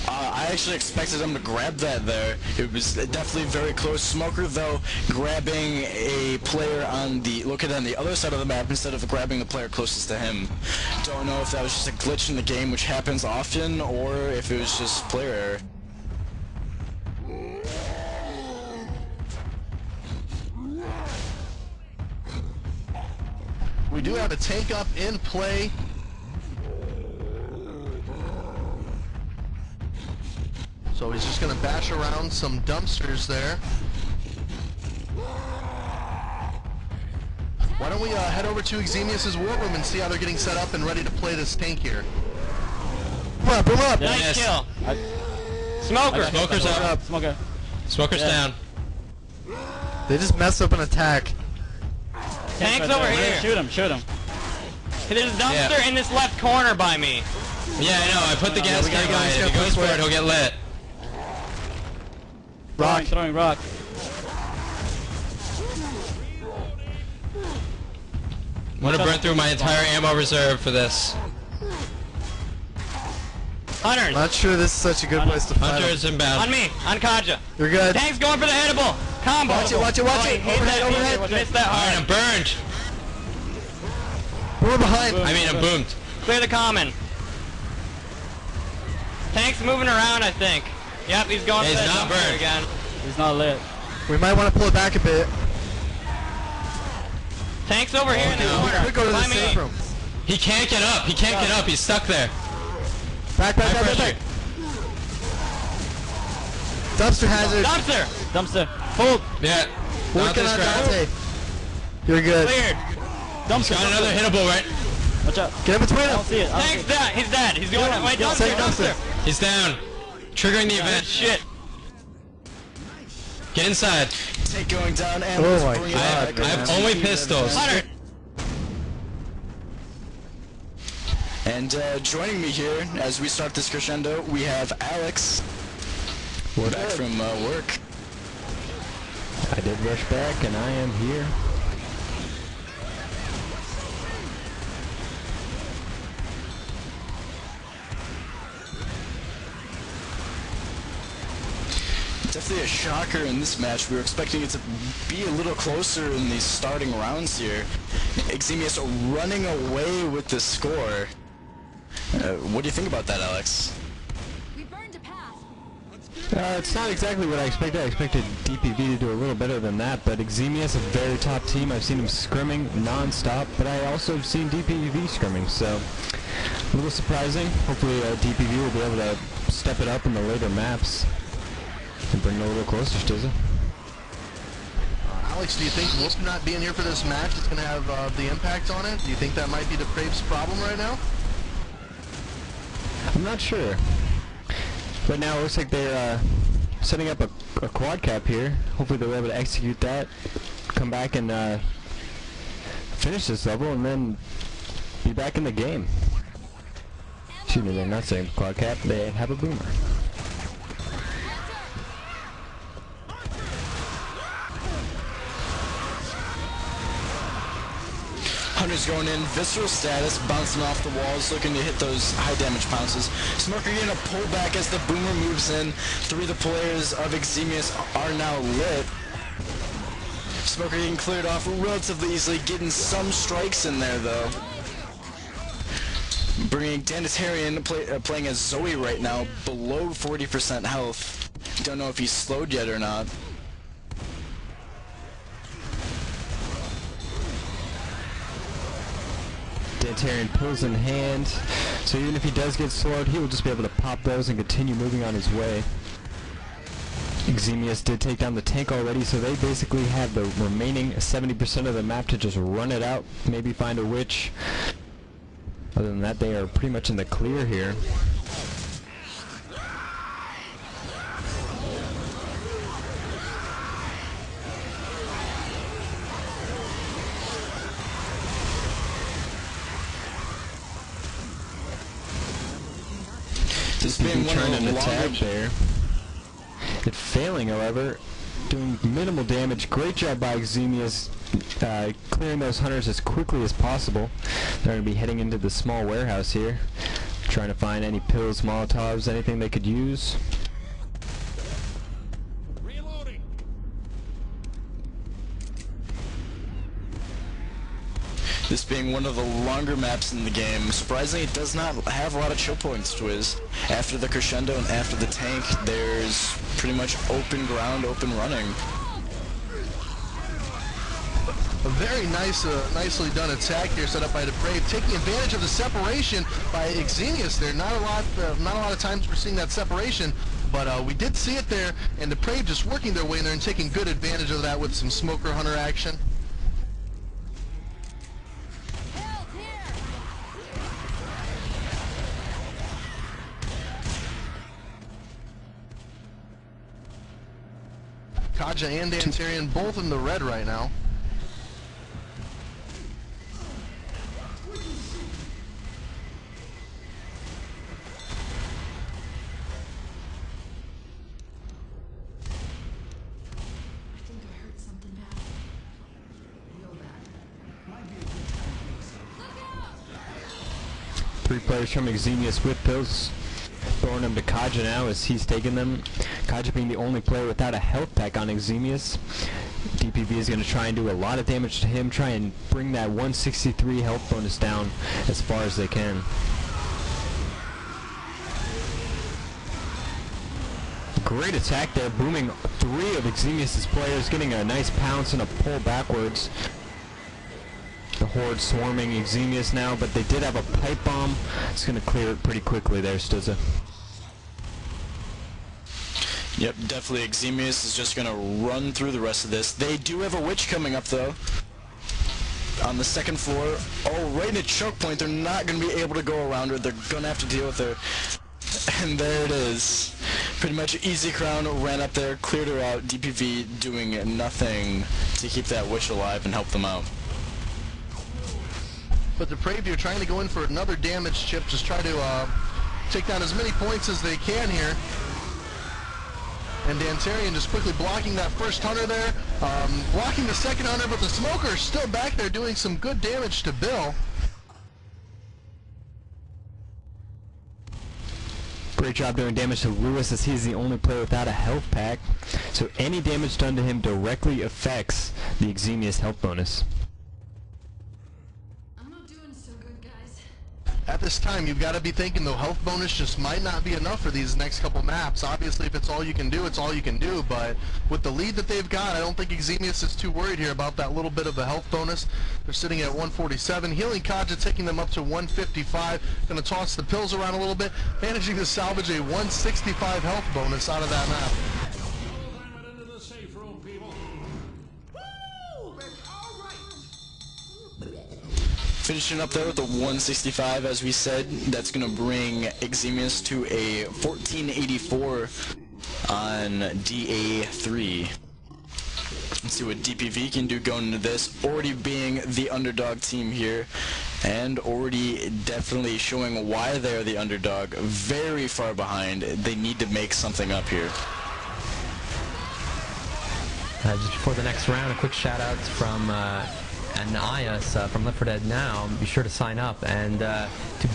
S5: I actually expected him to grab that there. It was definitely very close. Smoker, though, grabbing a player on the located on the other side of the map instead of grabbing the player closest to him. Don't know if that was just a glitch in the game, which happens often, or if it was just player error.
S4: We do have a tank up in play. So he's just going to bash around some dumpsters there. Why don't we head over to Eximius' war room and see how they're getting set up and ready to play this tank here. Boom up, boom up!
S11: Nice kill! Smoker!
S2: Smoker's up.
S7: Smoker.
S2: Smoker's down.
S8: They just messed up an attack.
S11: Tank's over here!
S7: Shoot him, shoot him.
S11: There's a dumpster in this left corner by me.
S2: Yeah, I know. I put the gas tank on it. If he goes for it, he'll get lit.
S7: Rock. Throwing rock.
S2: I'm gonna burn through my entire ammo reserve for this.
S11: Hunters!
S8: Not sure this is such a good place to fight.
S2: Hunter's inbound.
S11: On me! On Kaja!
S8: You're good.
S11: Tank's going for the hittable! Combo!
S8: Watch it, watch it, watch it!
S11: Hit
S8: Overhead,
S11: that,
S8: overhead!
S11: missed that
S2: Alright,
S11: hard.
S2: I'm burned.
S8: We're behind!
S2: I mean, I'm boomed.
S11: Clear the common. Tank's moving around, I think. Yep, he's going
S2: Yeah,
S11: for
S2: he's
S11: that
S2: not
S11: dumpster
S2: burned.
S11: again.
S7: He's not lit.
S8: We might want to pull it back a bit.
S11: Tank's over here in the
S2: no.
S11: corner.
S8: We could go to the
S11: By me.
S8: safe room.
S2: He can't get up. He can't get up. He's stuck there.
S8: Back, back,
S2: High
S8: back, back,
S2: pressure.
S8: back. Dumpster hazard.
S11: Dumpster!
S7: Dumpster. Hold.
S2: Yeah. Not
S8: Working
S2: this
S8: on
S2: round.
S8: Dante. You're good.
S11: Cleared.
S2: He's got another hittable, right?
S7: Watch out.
S8: Get in between
S7: I
S8: them.
S7: don't see it. I don't see
S11: Tank's
S7: it.
S11: dead. He's dead. He's going. Wait,
S8: Yeah,
S11: dumpster,
S8: take
S11: dumpster.
S8: dumpster.
S2: He's down. Triggering the event.
S11: Shit.
S2: Get inside.
S5: Take going down and
S8: Oh
S5: let's
S8: my
S5: bring it
S8: God,
S5: back.
S2: I have only pistols.
S11: Hunter!
S5: And joining me here as we start this crescendo, we have Alex. We're back from work.
S6: I did rush back, and I am here.
S5: Definitely a shocker in this match. We were expecting it to be a little closer in these starting rounds here. Eximius running away with the score. What do you think about that, Alex?
S10: We burned a path.
S12: It's not exactly what I expected. I expected DPV to do a little better than that, but Eximius, a very top team. I've seen him scrimming non-stop, but I also have seen DPV scrimming, so a little surprising. Hopefully DPV will be able to step it up in the later maps and bring it a little closer, Stizza.
S4: Alex, do you think Wolf not being here for this match is going to have the impact on it? Do you think that might be DePrave's problem right now?
S12: I'm not sure. Right now it looks like they're setting up a quad cap here. Hopefully they'll be able to execute that, come back and finish this level, and then be back in the game. Excuse me, they're not setting up a quad cap, they have a boomer.
S5: Hunter's going in, visceral status, bouncing off the walls, looking to hit those high damage pounces. Smoker getting a pull back as the boomer moves in. 3 of the players of Eximius are now lit. Smoker getting cleared off relatively easily, getting some strikes in there though. Bringing Danitarian playing as Zoe right now, below 40% health. Don't know if he's slowed yet or not.
S12: Danitarian pills in hand, so even if he does get slowed, he will just be able to pop those and continue moving on his way. Eximius did take down the tank already, so they basically have the remaining 70% of the map to just run it out, maybe find a witch. Other than that, they are pretty much in the clear here.
S5: This being
S12: trying
S5: one of
S12: an
S5: the
S12: attack
S5: longer
S12: there. It failing, however, doing minimal damage. Great job by Eximius clearing those hunters as quickly as possible. They're going to be heading into the small warehouse here, trying to find any pills, Molotovs, anything they could use.
S5: This being one of the longer maps in the game, surprisingly it does not have a lot of chill points, Twiz. After the crescendo and after the tank, there's pretty much open ground, open running.
S4: A very nice, nicely done attack here set up by DePrave, taking advantage of the separation by Eximius there. Not a lot of times we're seeing that separation, but we did see it there, and DePrave just working their way in there and taking good advantage of that with some smoker hunter action. Kaja and Danitarian both in the red right now.
S10: I think I heard something bad. Real bad.
S12: 3 players from Eximius with pills. Throwing them to Kaja now as he's taking them. Kaja being the only player without a health pack on Eximius. DPV is going to try and do a lot of damage to him, try and bring that 163 health bonus down as far as they can. Great attack there, booming 3 of Eximius' players, getting a nice pounce and a pull backwards. The horde swarming Eximius now, but they did have a pipe bomb. It's going to clear it pretty quickly there, Stizza.
S5: Yep, definitely Eximius is just going to run through the rest of this. They do have a witch coming up, though. On the second floor. Oh, right in a choke point. They're not going to be able to go around her. They're going to have to deal with her. And there it is. Pretty much easy crown, ran up there, cleared her out. DPV doing nothing to keep that witch alive and help them out.
S4: But DePrave, you're trying to go in for another damage chip, just try to take down as many points as they can here. And Danitarian just quickly blocking that first hunter there, blocking the second hunter, but the smoker is still back there doing some good damage to Bill.
S12: Great job doing damage to Lewis as he's the only player without a health pack. So any damage done to him directly affects the Eximius health bonus.
S10: I'm not doing so good, guys.
S4: At this time, you've got to be thinking the health bonus just might not be enough for these next couple maps. Obviously, if it's all you can do, it's all you can do, but with the lead that they've got, I don't think Eximius is too worried here about that little bit of a health bonus. They're sitting at 147. Healing Kaja taking them up to 155. Going to toss the pills around a little bit, managing to salvage a 165 health bonus out of that map.
S5: Finishing up there with the 165, as we said, that's going to bring Eximius to a 1484 on DA3. Let's see what DPV can do going into this, already being the underdog team here, and already definitely showing why they're the underdog, very far behind. They need to make something up here.
S6: Just before the next round, a quick shout out from Ananias from L4D Now. Be sure to sign up. And to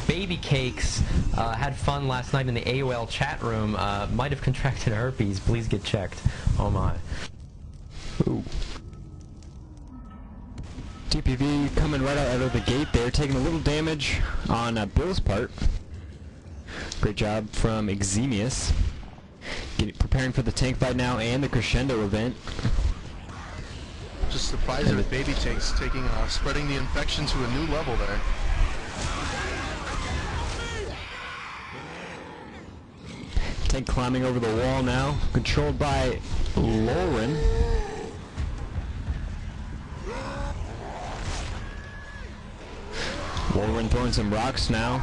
S6: Baby Cakes, had fun last night in the AOL chat room. Might have contracted herpes. Please get checked. Oh my.
S12: Ooh. DPV coming right out of the gate there, taking a little damage on Bill's part. Great job from Eximius. Preparing for the tank fight now and the crescendo event.
S4: Just surprised that Baby Tank's taking, spreading the infection to a new level there.
S12: Tank climbing over the wall now, controlled by Lauren. Lauren throwing some rocks now.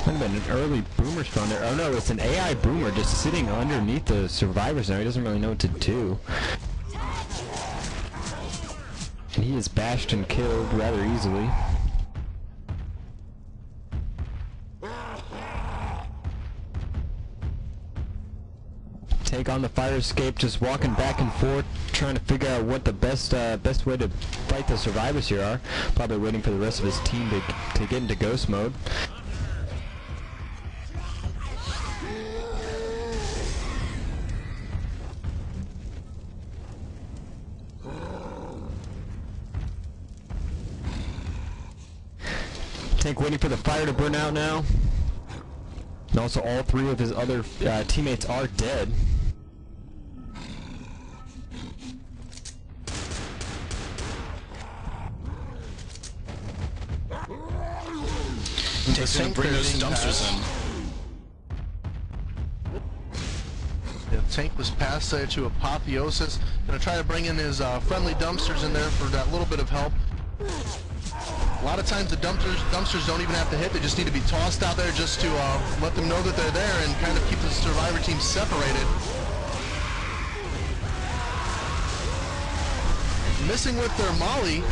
S12: Might have been an early boomer spawn there. Oh no, it's an AI boomer just sitting underneath the survivors now. He doesn't really know what to do. And he is bashed and killed rather easily. Take on the fire escape, just walking back and forth, trying to figure out what the best way to fight the survivors here are. Probably waiting for the rest of his team to get into ghost mode. Tank waiting for the fire to burn out now. And also all three of his other teammates are dead.
S5: Tank's gonna bring those dumpsters in.
S4: The tank was passed there to Apotheosis. Gonna try to bring in his friendly dumpsters in there for that little bit of help. A lot of times the dumpsters don't even have to hit, they just need to be tossed out there just to let them know that they're there and kind of keep the survivor team separated. Missing with their molly.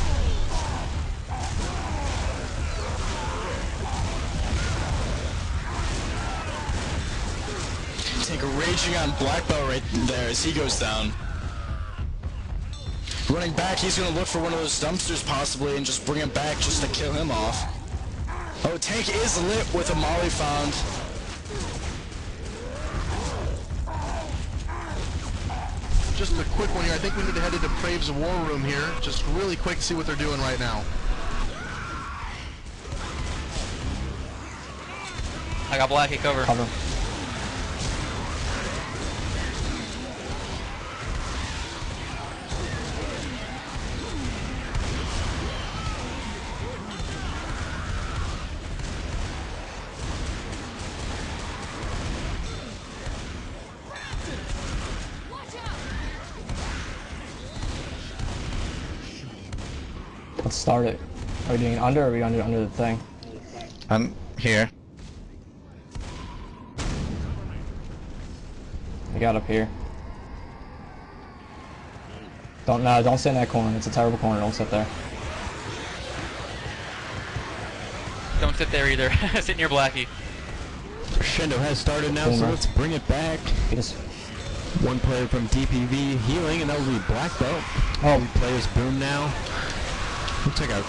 S5: Tank raging on Black Belt right there as he goes down. Running back, he's going to look for one of those dumpsters possibly and just bring him back just to kill him off. Oh, Tank is lit with a molly found.
S4: Just a quick one here. I think we need to head into Prave's war room here. Just really quick, see what they're doing right now.
S11: I got Blackie cover.
S7: Let's start it. Are we doing it under or are we gonna do it under the thing?
S13: I'm here.
S7: I got up here. Don't sit in that corner. It's a terrible corner. Don't sit there.
S11: Don't sit there either. Sit near Blackie.
S12: Crescendo has started now, so let's bring it back. One player from DPV healing, and that will be Black Belt. Oh, players boom now. Looks like a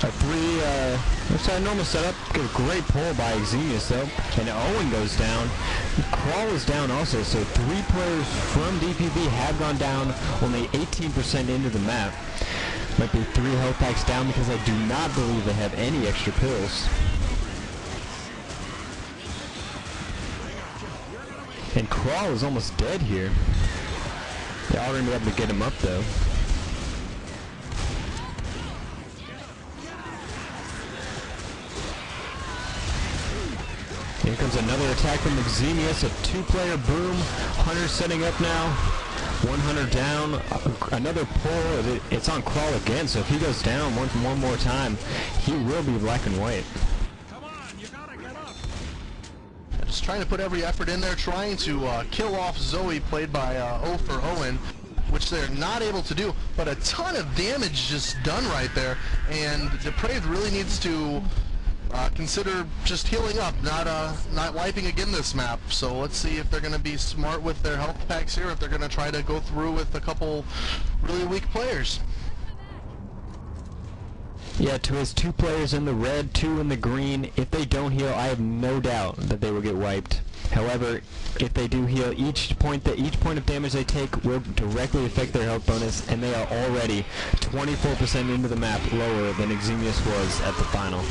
S12: Looks like a normal setup. Get a great pull by Eximius though. And Owen goes down. Crawl is down also, so 3 players from DPV have gone down, only 18% into the map. Might be 3 health packs down because I do not believe they have any extra pills. And Crawl is almost dead here. They are going to be able to get him up though. Here comes another attack from Eximius, a 2-player boom. Hunter setting up now. 1 Hunter down. Another pull. It's on Crawl again, so if he goes down one more time, he will be black and white.
S9: Come on, you gotta get up.
S4: Just trying to put every effort in there, trying to kill off Zoe, played by O for Owen, which they're not able to do, but a ton of damage just done right there, and Depraved really needs to consider just healing up, not wiping again this map. So let's see if they're going to be smart with their health packs here, if they're going to try to go through with a couple really weak players.
S12: Yeah, Twiz, 2 players in the red, 2 in the green. If they don't heal, I have no doubt that they will get wiped. However, if they do heal, each point of damage they take will directly affect their health bonus, and they are already 24% into the map lower than Eximius was at the final.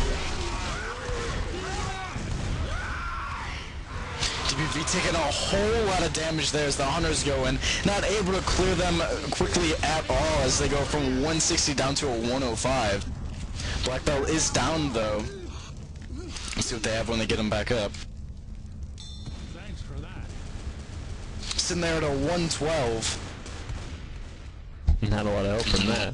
S5: DPV taking a whole lot of damage there as the Hunters go in, not able to clear them quickly at all as they go from 160 down to a 105. Black Belt is down though. Let's see what they have when they get them back up.
S9: Thanks for that.
S5: Sitting there at a 112.
S12: Not a lot of help from that.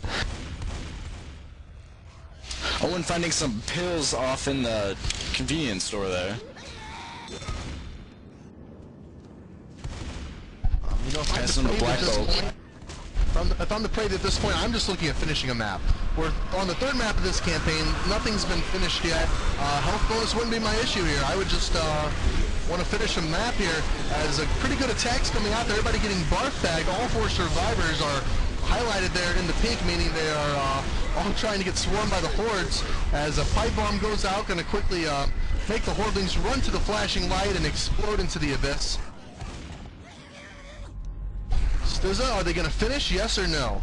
S5: Owen finding some pills off in the convenience store there.
S4: You know, if I'm the Depraved at this point, I'm just looking at finishing a map. We're on the 3rd map of this campaign. Nothing's been finished yet. Health bonus wouldn't be my issue here. I would just want to finish a map here as a pretty good attacks coming out there. Everybody getting barf bagged. All 4 survivors are highlighted there in the pink, meaning they are all trying to get swarmed by the hordes. As a pipe bomb goes out, going to quickly make the hordelings run to the flashing light and explode into the abyss. Stizza, are they going to finish, yes or no?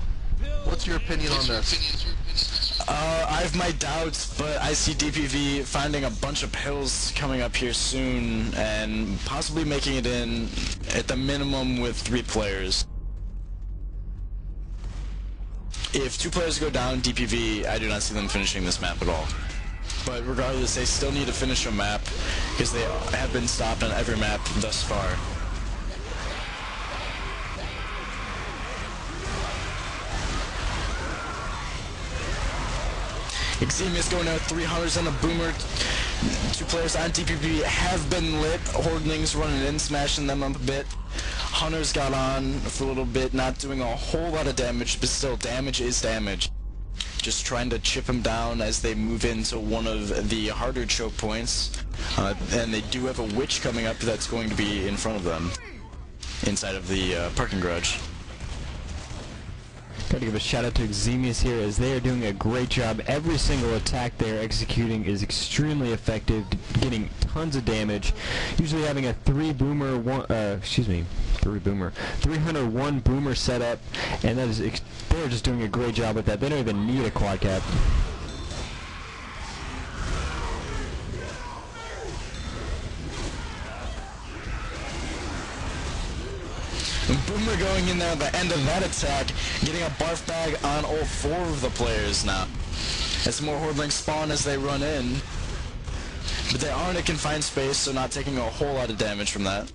S4: What's your opinion on this?
S5: I have my doubts, but I see DPV finding a bunch of pills coming up here soon and possibly making it in at the minimum with 3 players. If 2 players go down, DPV, I do not see them finishing this map at all. But regardless, they still need to finish a map because they have been stopped on every map thus far. Eximius going out 300s and a boomer. 2 players on DPV have been lit. Hordelings running in, smashing them up a bit. Hunters got on for a little bit, not doing a whole lot of damage, but still, damage is damage. Just trying to chip them down as they move into one of the harder choke points. And they do have a witch coming up that's going to be in front of them, inside of the parking garage.
S12: Gotta give a shout out to Eximius here as they are doing a great job. Every single attack they're executing is extremely effective, getting tons of damage. Usually having a 3 boomer, 301 boomer setup, and that is they're just doing a great job with that. They don't even need a quad cap.
S5: Boomer going in there at the end of that attack, getting a barf bag on all 4 of the players now. As more hordelings spawn as they run in. But they are in a confined space, so not taking a whole lot of damage from that.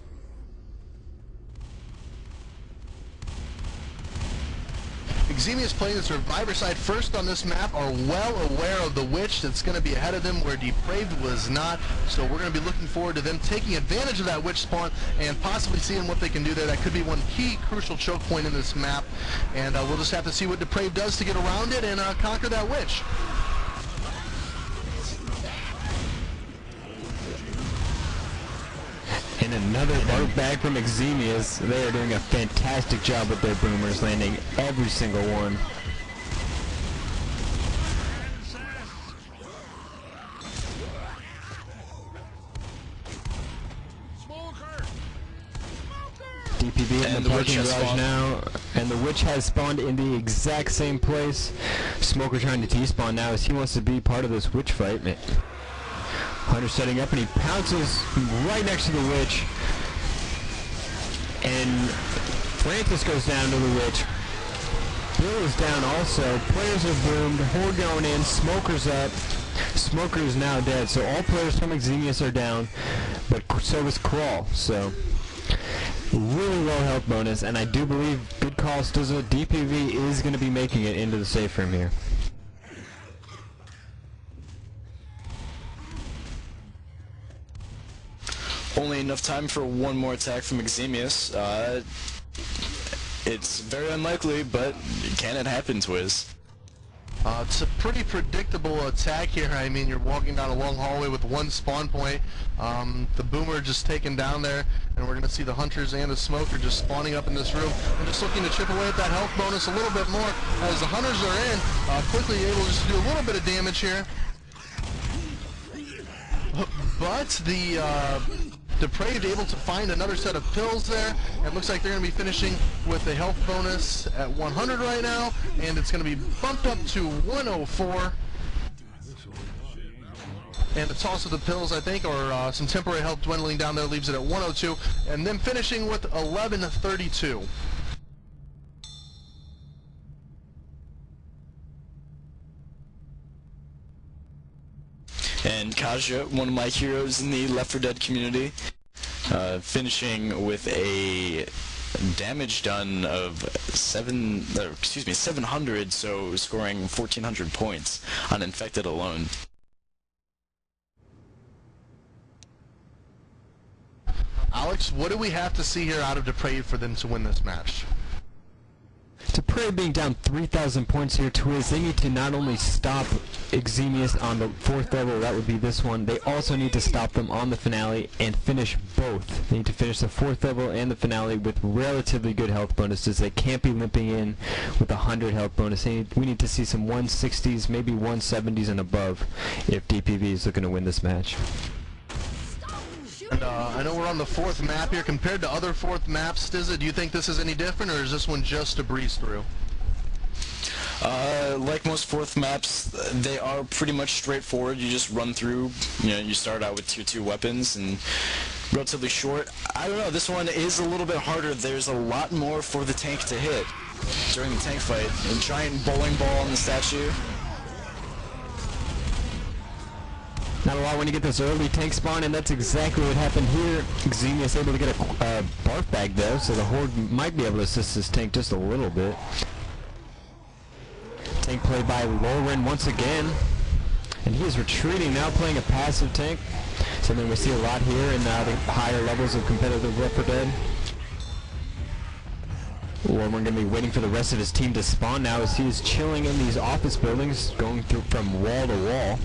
S4: Eximius playing the survivor side first on this map are well aware of the witch that's going to be ahead of them where Depraved was not, so we're going to be looking forward to them taking advantage of that witch spawn and possibly seeing what they can do there. That could be one key crucial choke point in this map, and we'll just have to see what Depraved does to get around it and conquer that witch.
S12: And another barf bag from Eximius. They are doing a fantastic job with their boomers, landing every single one. DPV in
S5: And
S12: the
S5: the Witch
S12: parking
S5: has
S12: garage
S5: spawned.
S12: now, and the Witch has spawned in the exact same place. Smoker trying to T-spawn now as he wants to be part of this Witch fight. Hunter setting up and he pounces right next to the Witch. And Francis goes down to the Witch. Bill is down also. Players are boomed. Horde going in. Smoker's up. Smoker is now dead. So all players from Eximius are down, but so is Crawl. So really low health bonus, and I do believe good call Stizza. DPV is going to be making it into the safe room here.
S5: Only enough time for one more attack from Eximius. It's very unlikely, but can it happen, Twiz?
S4: It's a pretty predictable attack here. I mean, you're walking down a long hallway with one spawn point. The Boomer just taken down there, and we're going to see the Hunters and the Smoker just spawning up in this room and just looking to chip away at that health bonus a little bit more as the Hunters are in, quickly able just to do a little bit of damage here. But the Depraved able to find another set of pills there. It looks like they're going to be finishing with a health bonus at 100 right now, and it's going to be bumped up to 104. And the toss of the pills, I think, or some temporary health dwindling down there, leaves it at 102, and then finishing with 1132.
S5: And Kaja, one of my heroes in the Left 4 Dead community, finishing with a damage done of 700, so scoring 1,400 points on Infected alone.
S4: Alex, what do we have to see here out of Depraved for them to win this match?
S12: Depraved being down 3,000 points here, Twiz, they need to not only stop Eximius on the 4th level, that would be this one, they also need to stop them on the finale and finish both. They need to finish the 4th level and the finale with relatively good health bonuses. They can't be limping in with a 100 health bonus. We need to see some 160s, maybe 170s and above if DPV is looking to win this match.
S4: And I know we're on the 4th map here. Compared to other 4th maps, Stizza, do you think this is any different, or is this one just a breeze through?
S5: Like most 4th maps, they are pretty much straightforward. You just run through, you start out with tier 2 weapons and relatively short. I don't know, this one is a little bit harder. There's a lot more for the tank to hit during the tank fight. A giant bowling ball on the statue.
S12: Not a lot when you get this early tank spawn, and that's exactly what happened here. Eximius able to get a barf bag though, so the Horde might be able to assist this tank just a little bit. Tank played by Lauren once again, and he is retreating now, playing a passive tank. Something we see a lot here in the higher levels of competitive Left 4 Dead. Lauren going to be waiting for the rest of his team to spawn now as he is chilling in these office buildings, going through from wall to wall.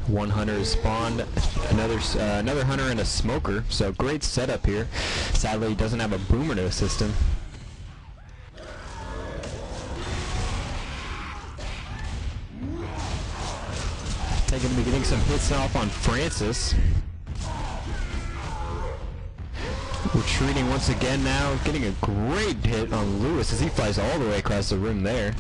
S12: One hunter is spawned, another hunter and a smoker, so great setup here. Sadly, he doesn't have a boomer to assist him. Taking to be getting some hits off on Francis. Retreating once again now, getting a great hit on Lewis as he flies all the way across the room there.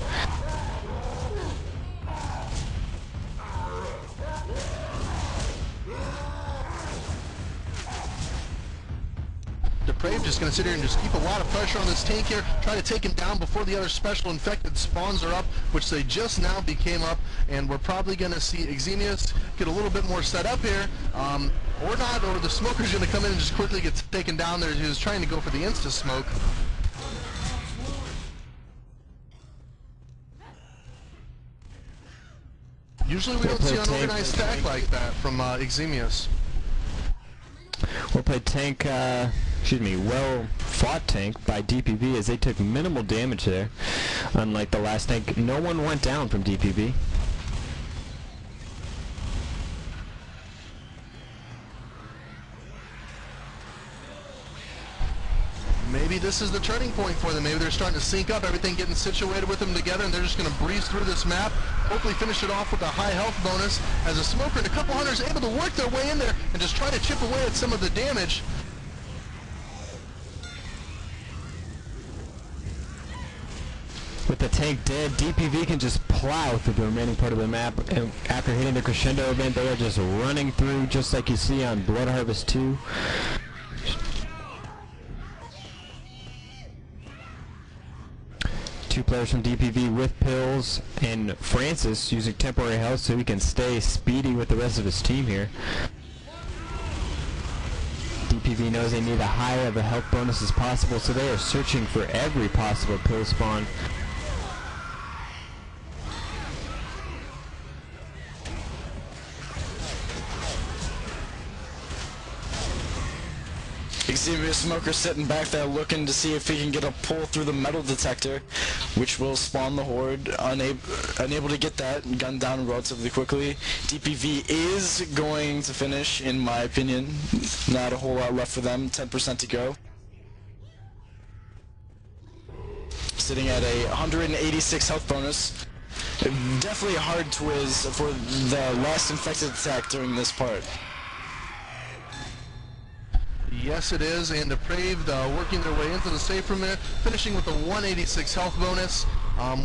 S4: Depraved just going to sit here and just keep a lot of pressure on this tank here, try to take him down before the other special infected spawns are up, which they just now became up, and we're probably going to see Eximius get a little bit more set up here, or not, or the Smoker's going to come in and just quickly get taken down there. He was trying to go for the insta-smoke. Usually we don't see an organized attack like that from Eximius.
S12: Well played tank, well fought tank by DPV as they took minimal damage there. Unlike the last tank, no one went down from DPV.
S4: Maybe this is the turning point for them. Maybe they're starting to sync up, everything getting situated with them together, and they're just going to breeze through this map, hopefully finish it off with a high health bonus as a Smoker and a couple hunters able to work their way in there and just try to chip away at some of the damage.
S12: With the tank dead, DPV can just plow through the remaining part of the map, and after hitting the crescendo event, they are just running through, just like you see on Blood Harvest 2. Two players from DPV with pills, and Francis using temporary health so he can stay speedy with the rest of his team here. DPV knows they need a higher of a health bonus as possible, so they are searching for every possible pill spawn.
S5: Eximius Smoker sitting back there looking to see if he can get a pull through the metal detector, which will spawn the horde. Unable to get that, gunned down relatively quickly. DPV is going to finish, in my opinion. Not a whole lot left for them, 10% to go. Sitting at a 186 health bonus. Definitely a hard Twiz for the last infected attack during this part.
S4: Yes, it is, and Depraved working their way into the safe room, finishing with a 186 health bonus.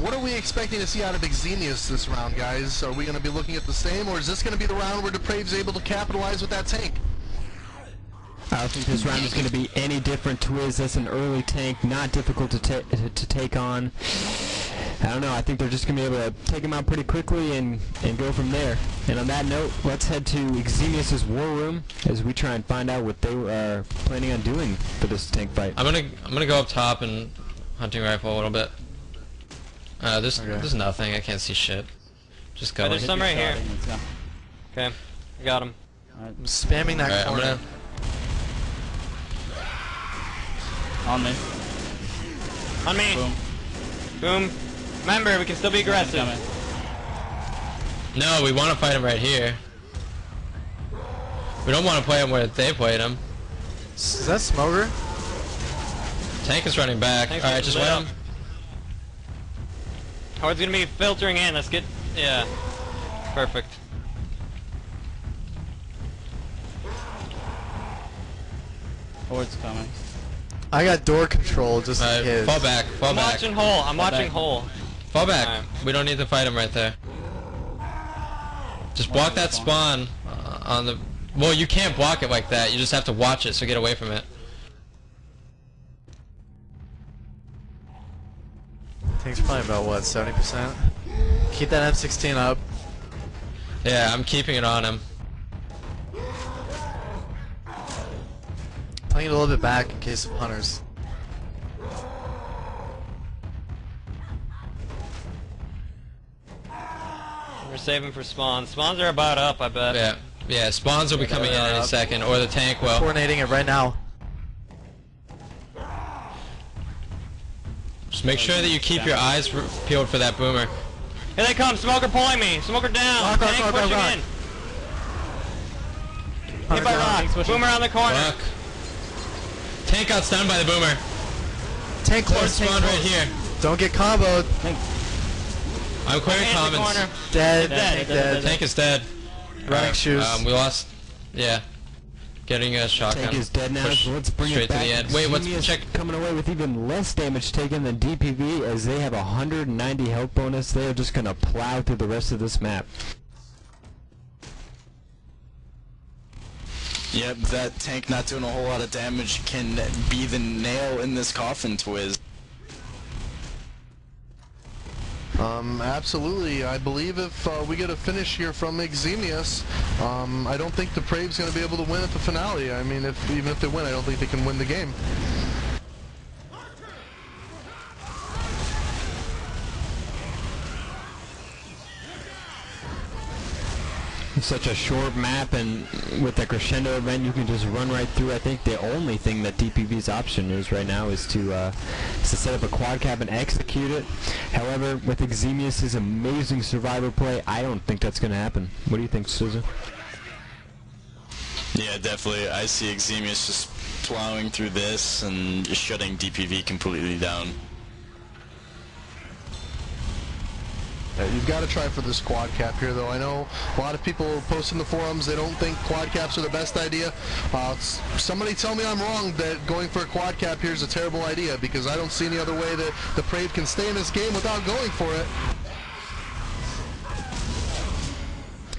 S4: What are we expecting to see out of Eximius this round, guys? Are we going to be looking at the same, or is this going to be the round where Depraved's able to capitalize with that tank?
S12: I don't think this round is going to be any different. Twiz, that's an early tank, not difficult to take on. I don't know, I think they're just going to be able to take him out pretty quickly and go from there. And on that note, let's head to Eximius' war room as we try and find out what they are planning on doing for this tank fight.
S14: I'm gonna go up top and hunting rifle a little bit. There's nothing, I can't see shit. Just go.
S11: Oh, there's some right here. Okay, I got him.
S8: I'm spamming that corner.
S11: On me. On me. Boom. Boom. Remember, we can still be aggressive.
S14: No, we want to fight him right here. We don't want to play him where they played him.
S8: Is that Smoker?
S14: Tank is running back. Alright, just wait him.
S11: Horde's gonna be filtering in. Let's get... Yeah. Perfect.
S15: Horde's coming.
S8: I got door control just in case.
S14: Fall back, fall back.
S11: I'm watching hole. I'm watching hole.
S14: Fall back. We don't need to fight him right there. Just block that spawn on the... Well, you can't block it like that. You just have to watch it, so get away from it.
S8: Tank's probably about, what, 70%? Keep that M16 up.
S14: Yeah, I'm keeping it on him.
S8: Playing it a little bit back in case of hunters.
S11: We're saving for spawns. Spawns are about up, I bet.
S14: Yeah, yeah. Spawns will be coming in any second, or the tank will.
S8: Coordinating it right now.
S14: Just make sure that you keep your eyes peeled for that boomer.
S11: Here they come. Smoker pulling me. Smoker down. Tank pushing in. Hit by rock. Boomer on the corner.
S14: Fuck. Tank got stunned by the boomer.
S8: Tank close.
S14: Spawn right here.
S8: Don't get comboed.
S14: I'm clearing commons.
S8: Dead.
S14: Tank is dead.
S8: Running shoes.
S14: We lost. Yeah. Getting a shotgun.
S12: Tank is dead now, so let's bring it back.
S14: To the end. Wait, let's check.
S12: Coming away with even less damage taken than DPV, as they have a 190 health bonus. They are just going to plow through the rest of this map.
S5: Yep, that tank not doing a whole lot of damage can be the nail in this coffin, Twiz.
S4: Absolutely. I believe if we get a finish here from Eximius, I don't think Depraved's going to be able to win at the finale. I mean, even if they win, I don't think they can win the game.
S12: Such a short map, and with the crescendo event you can just run right through. I think the only thing that DPV's option is right now is to set up a quad cap and execute it. However, with Eximius' amazing survivor play, I don't think that's going to happen. What do you think, Stizza?
S5: Yeah, definitely. I see Eximius just plowing through this and just shutting DPV completely down.
S4: You've got to try for this quad cap here, though. I know a lot of people post in the forums, they don't think quad caps are the best idea. Somebody tell me I'm wrong that going for a quad cap here is a terrible idea, because I don't see any other way that the Brave can stay in this game without going for it.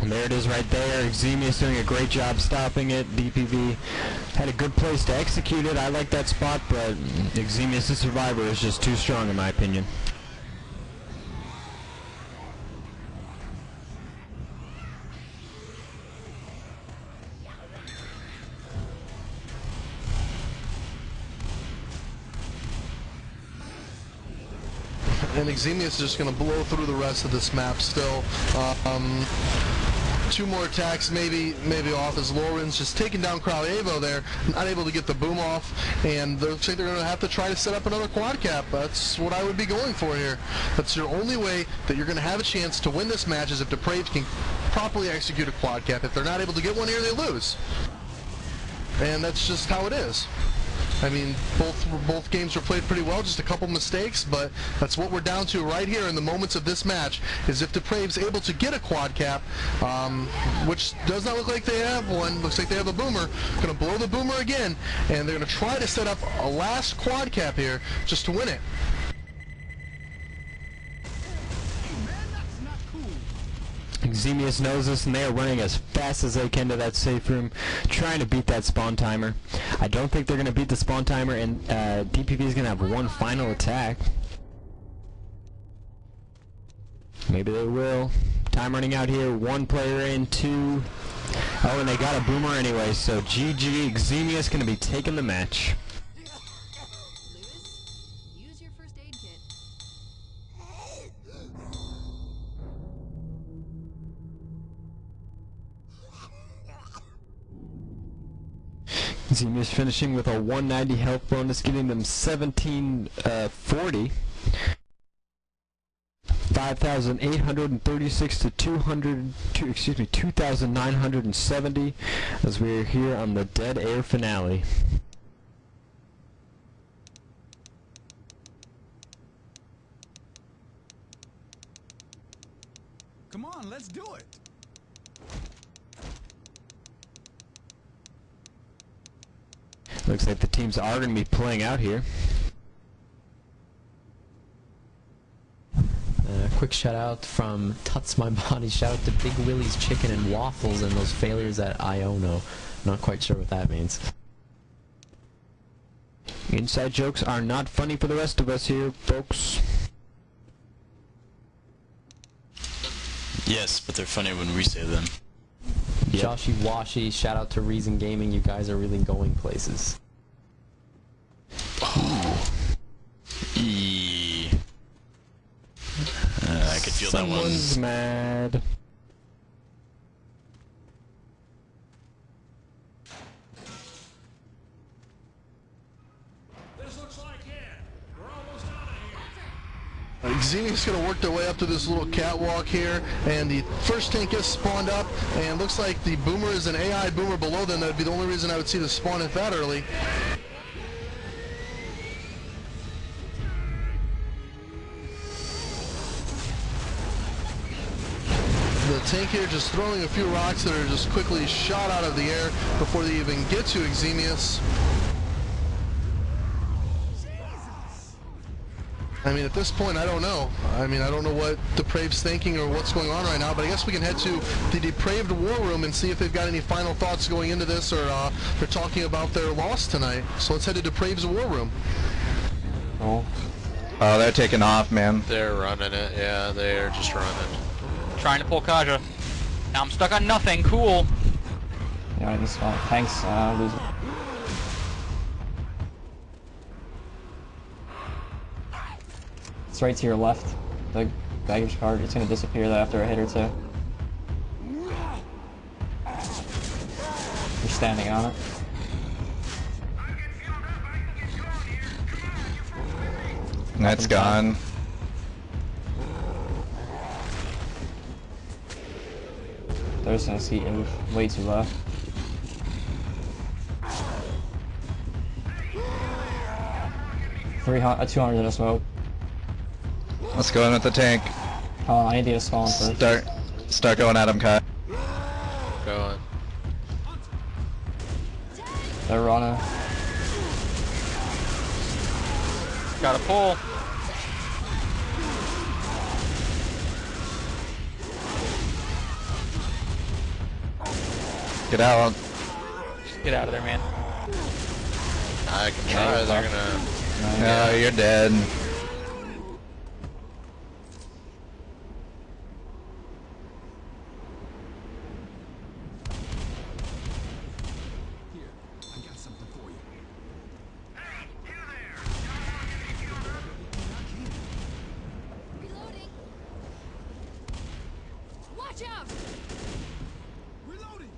S12: And there it is right there. Eximius doing a great job stopping it. DPV had a good place to execute it. I like that spot, but Eximius, the survivor, is just too strong in my opinion.
S4: And Eximius is just going to blow through the rest of this map still. Two more attacks maybe off as Lauren's just taking down CEVO there, not able to get the boom off, and looks like they're going to have to try to set up another quad cap. That's what I would be going for here. That's your only way that you're going to have a chance to win this match, is if the Braves can properly execute a quad cap. If they're not able to get one here, they lose. And that's just how it is. I mean, both games were played pretty well, just a couple mistakes, but that's what we're down to right here in the moments of this match, is if the Braves able to get a quad cap, which does not look like they have one. Looks like they have a boomer. Going to blow the boomer again, and they're going to try to set up a last quad cap here just to win it.
S12: Eximius knows this, and they are running as fast as they can to that safe room, trying to beat that spawn timer. I don't think they're going to beat the spawn timer, and DPV is going to have one final attack. Maybe they will. Time running out here. One player in, two. Oh, and they got a boomer anyway, so GG. Eximius going to be taking the match. Eximius finishing with a 190 health bonus, giving them 1740. 5,836 to 2,970, as we are here on the Dead Air finale.
S9: Come on, let's do it.
S12: Looks like the teams are going to be playing out here.
S6: Quick shout out from Tuts My Body. Shout out to Big Willie's Chicken and Waffles and those failures at Iono. Not quite sure what that means.
S12: Inside jokes are not funny for the rest of us here, folks.
S5: Yes, but they're funny when we say them.
S6: Yep. Joshy Washy, shout out to Reason Gaming. You guys are really going places.
S5: Oh. I could feel that one.
S12: Someone's mad.
S9: This looks like it. We're almost out of here.
S4: Eximius going to work their way up to this little catwalk here, and the first tank is spawned up, and looks like the boomer is an AI boomer below them. That would be the only reason I would see the spawn it that early. The tank here just throwing a few rocks that are just quickly shot out of the air before they even get to Eximius. I mean, at this point, I don't know. I mean, I don't know what Depraved's thinking or what's going on right now, but I guess we can head to the Depraved War Room and see if they've got any final thoughts going into this, or they're talking about their loss tonight. So let's head to Depraved's War Room.
S13: Oh, they're taking off, man.
S14: They're running it, yeah, they're just running.
S11: Trying to pull Kaja. Now I'm stuck on nothing, cool.
S7: Yeah, this one. Thanks, lose it. It's right to your left, the baggage card. It's gonna disappear after a hit or two. You're standing on it.
S13: That's gone.
S7: There's no seat, it was way too low. $200 in a smoke.
S13: Let's go in with the tank.
S7: Oh, I need to get a spawn first.
S13: Start going at him, Kai.
S14: Go on.
S7: They're running.
S11: Got a pull.
S13: Get out.
S11: Just get out of there, man.
S14: I can try. They're gonna.
S13: No, you're dead.
S10: Reloading. Watch out. Reloading.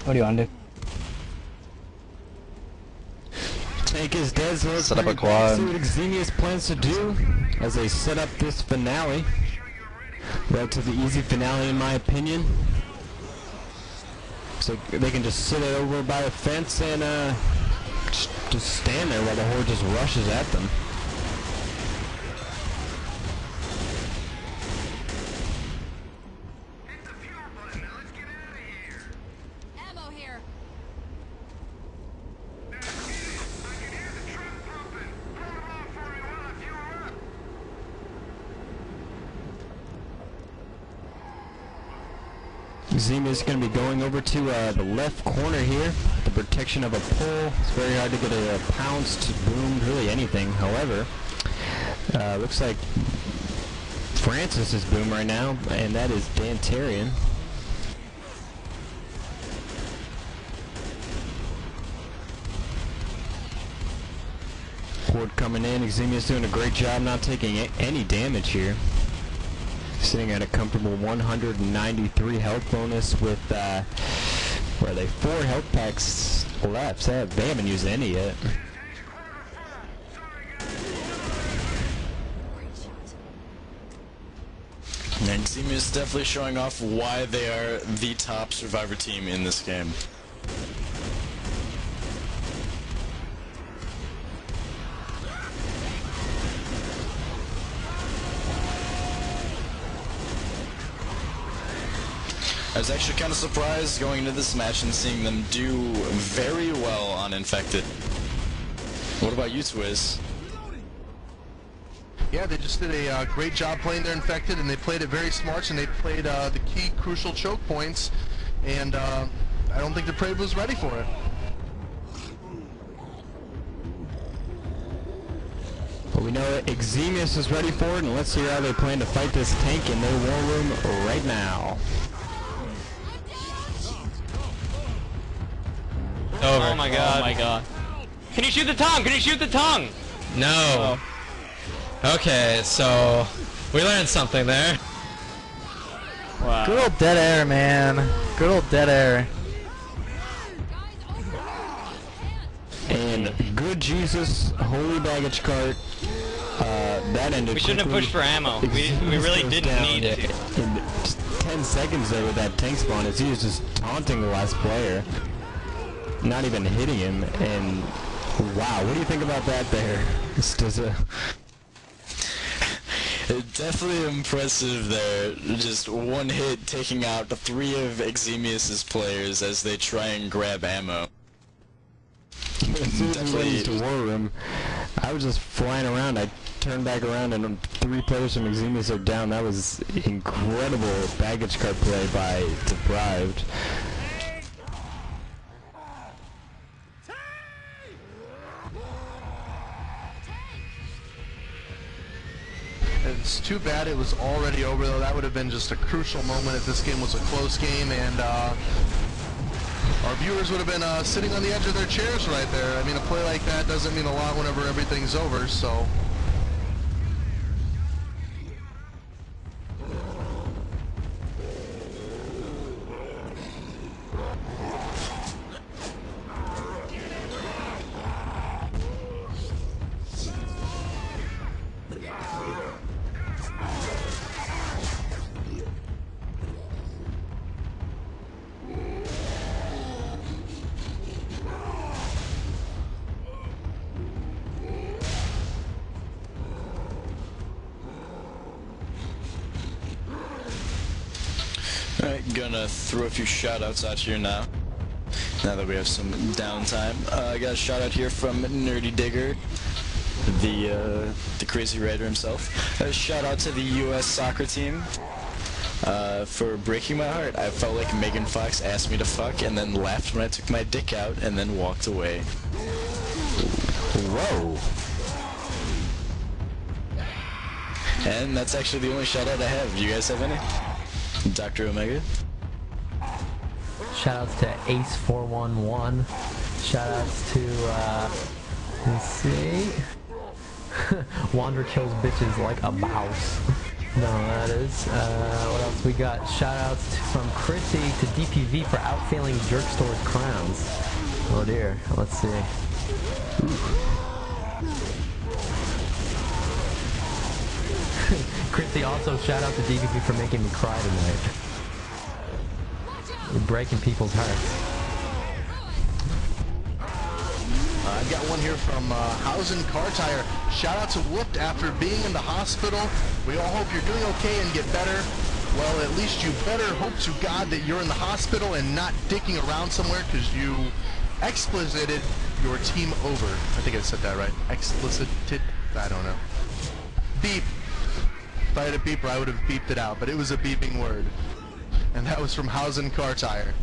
S7: What do you want to do?
S12: Tank is dead, so let's
S13: Set up a
S12: see
S13: quad.
S12: what Eximius plans to do as they set up this finale. Relatively easy finale in my opinion. So they can just sit it over by a fence and just stand there while the horde just rushes at them.
S10: Ammo here.
S12: Eximius is going to be going over to the left corner here. The protection of a pole. It's very hard to get a pounced, boomed, really anything. However, looks like Francis is boom right now, and that is Dantarian. Horde coming in. Eximius doing a great job not taking any damage here. Sitting at a comfortable 193 health bonus with, where are they? 4 health packs left. They haven't used any yet.
S5: And Eximius definitely showing off why they are the top survivor team in this game. I was actually kind of surprised going into this match and seeing them do very well on Infected. What about you, Twiz?
S4: Yeah, they just did a great job playing their Infected, and they played it very smart, and they played the key crucial choke points, and I don't think the Prey was ready for it.
S12: But we know Eximius is ready for it, and let's hear how they plan to fight this tank in their war room right now.
S14: Over.
S11: Oh my god.
S15: Oh my god.
S11: Can you shoot the tongue? Can you shoot the tongue?
S14: No. Okay, so we learned something there.
S15: Wow.
S8: Good old dead air, man. Good old dead air.
S12: And good Jesus, holy baggage cart. That ended
S11: We shouldn't have
S12: quickly.
S11: pushed for ammo. We
S12: Eximius
S11: really
S12: goes
S11: didn't
S12: down
S11: need to.
S12: In 10 seconds there with that tank spawn as he was just taunting the last player. Not even hitting him, and wow, what do you think about that there, Stizza?
S5: Definitely impressive there. Just one hit taking out 3 of Eximius's players as they try and grab ammo.
S12: As soon as we went into war room, I was just flying around. I turned back around and 3 players from Eximius are down. That was incredible baggage cart play by Deprived.
S4: It's too bad it was already over, though. That would have been just a crucial moment if this game was a close game, and our viewers would have been sitting on the edge of their chairs right there. I mean, a play like that doesn't mean a lot whenever everything's over, so...
S5: Alright, gonna throw a few shout-outs out here now. Now that we have some downtime. I got a shout-out here from Nerdy Digger, the crazy writer himself. A shout-out to the U.S. soccer team for breaking my heart. I felt like Megan Fox asked me to fuck and then laughed when I took my dick out and then walked away. Whoa. And that's actually the only shout-out I have. Do you guys have any? Dr. Omega?
S6: Shoutouts to Ace411. Shoutouts to, let's see. Wander kills bitches like a mouse. No, that is. What else we got? Shoutouts from Chrissy to DPV for outfailing Jerk Store's crowns. Oh dear. Let's see. Chrissy also shout out to DPV for making me cry tonight. You're breaking people's hearts.
S4: I've got one here from Hausen Car Tire. Shout out to Whooped after being in the hospital. We all hope you're doing okay and get better. Well, at least you better hope to God that you're in the hospital and not dicking around somewhere because you explicited your team over. I think I said that right. Explicited? I don't know. Beep. If I had a beeper, I would have beeped it out, but it was a beeping word. And that was from Hausen Car Tire.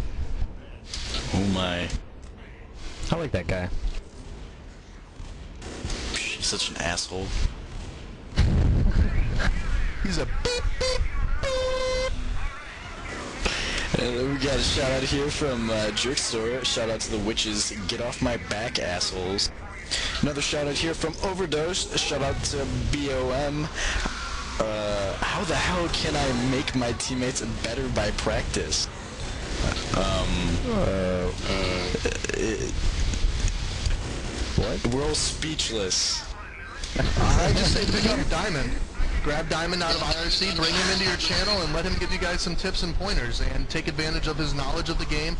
S5: Oh my.
S12: I like that guy.
S5: He's such an asshole.
S4: He's a beep, beep, beep.
S5: And then we got a shout out here from Jerk Store. Shout out to the witches. Get off my back, assholes. Another shout out here from Overdose. Shout out to BOM. How the hell can I make my teammates better by practice? What? We're all speechless.
S4: I just say pick up Diamond. Grab Diamond out of IRC, bring him into your channel, and let him give you guys some tips and pointers, and take advantage of his knowledge of the game.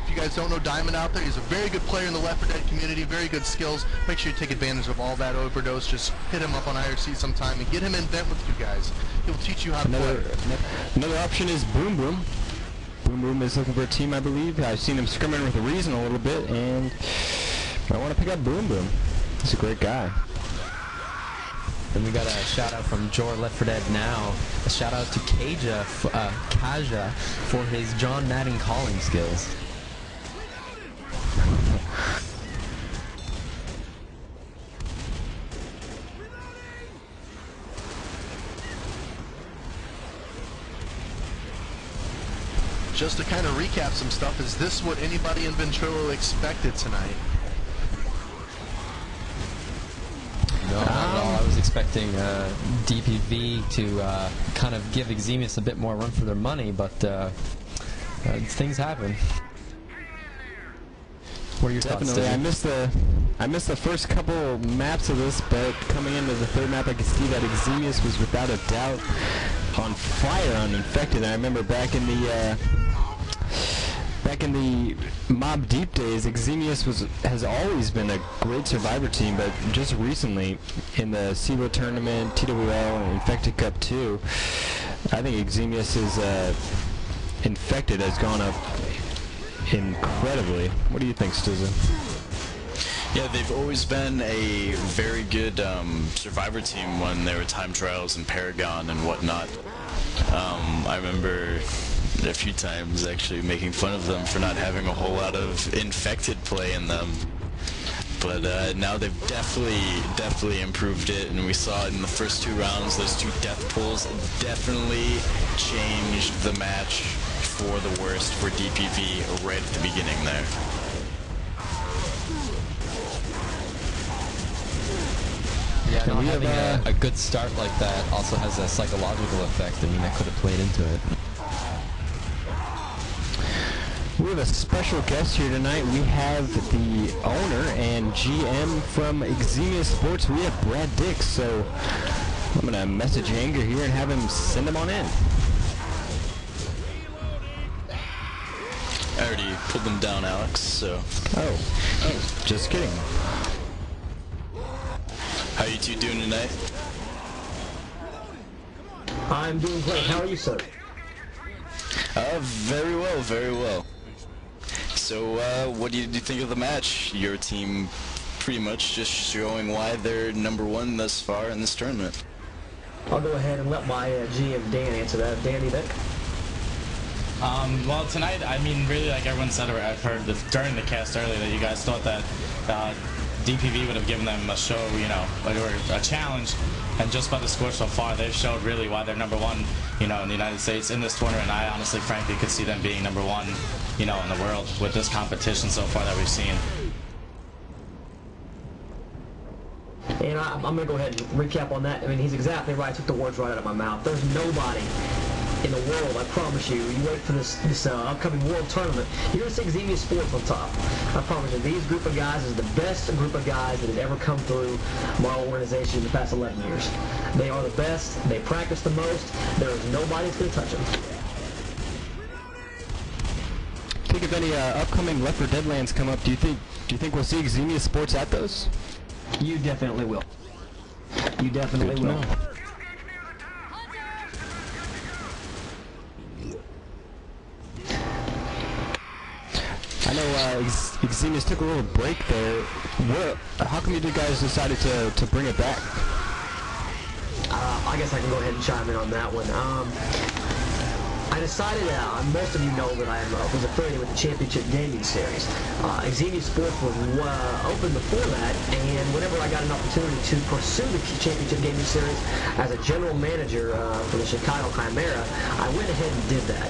S4: If you guys don't know Diamond out there, he's a very good player in the Left 4 Dead community, very good skills. Make sure you take advantage of all that. Overdose. Just hit him up on IRC sometime and get him in vent with you guys. He'll teach you how to play.
S12: Another option is Boom Boom. Boom Boom is looking for a team, I believe. I've seen him scrimming with Reason a little bit, and I want to pick up Boom Boom. He's a great guy.
S6: Then we got a shout out from Jor Left 4 Dead Now. A shout out to Kaja for his John Madden calling skills.
S4: Just to kind of recap some stuff, is this what anybody in Ventrilo expected tonight?
S6: No, not at all. I was expecting DPV to kind of give Eximius a bit more run for their money, but things happen. What are your thoughts,
S12: Definitely. I missed the first couple maps of this, but coming into the third map, I could see that Eximius was without a doubt on fire on Infected. I remember back in the Mob Deep days, Eximius has always been a great survivor team, but just recently in the CEVO tournament, TWL, and Infected Cup 2, I think Eximius is Infected has gone up incredibly. What do you think, Stizza?
S5: Yeah, they've always been a very good survivor team when there were time trials in Paragon and whatnot. I remember a few times actually making fun of them for not having a whole lot of infected play in them. But now they've definitely improved it, and we saw it in the first 2 rounds. Those 2 death pulls definitely changed the match for the worst for DPV right at the beginning there.
S6: Yeah, not having a good start like that also has a psychological effect. I mean, that could have played into it.
S12: We have a special guest here tonight. We have the owner and GM from Eximius Sports. We have Brad Dix, so I'm going to message Anger here and have him send him on in.
S5: I already pulled them down, Alex, so...
S12: Oh, just kidding.
S5: How you two doing tonight?
S16: I'm doing great. How are you, sir?
S5: Very well, very well. So, what did you think of the match? Your team pretty much just showing why they're #1 thus far in this tournament.
S16: I'll go ahead and let my GM Dan answer that. Dan, you think?
S15: Well, tonight, I mean, really, like everyone said, or I've heard during the cast earlier, that you guys thought that DPV would have given them a show, you know, or a challenge, and just by the score so far, they've showed really why they're #1, you know, in the United States in this tournament. I honestly, frankly, could see them being #1, you know, in the world with this competition so far that we've seen.
S16: And I'm going to go ahead and recap on that. I mean, he's exactly right. I took the words right out of my mouth. There's nobody in the world, I promise you. You wait for this upcoming world tournament, you're going to see Eximius Sports on top. I promise you, these group of guys is the best group of guys that have ever come through my organization in the past 11 years. They are the best. They practice the most. There is nobody that's going to touch them.
S12: Think of any upcoming Left 4 Dead lands come up? Do you think we'll see Eximius Sports at those?
S16: You definitely will. You definitely will.
S12: I know Eximius took a little break there. How come you guys decided to bring it back?
S16: I guess I can go ahead and chime in on that one. I decided, most of you know that I was affiliated with the Championship Gaming Series. Eximius Sports was open before that, and whenever I got an opportunity to pursue the Championship Gaming Series as a general manager for the Chicago Chimera, I went ahead and did that.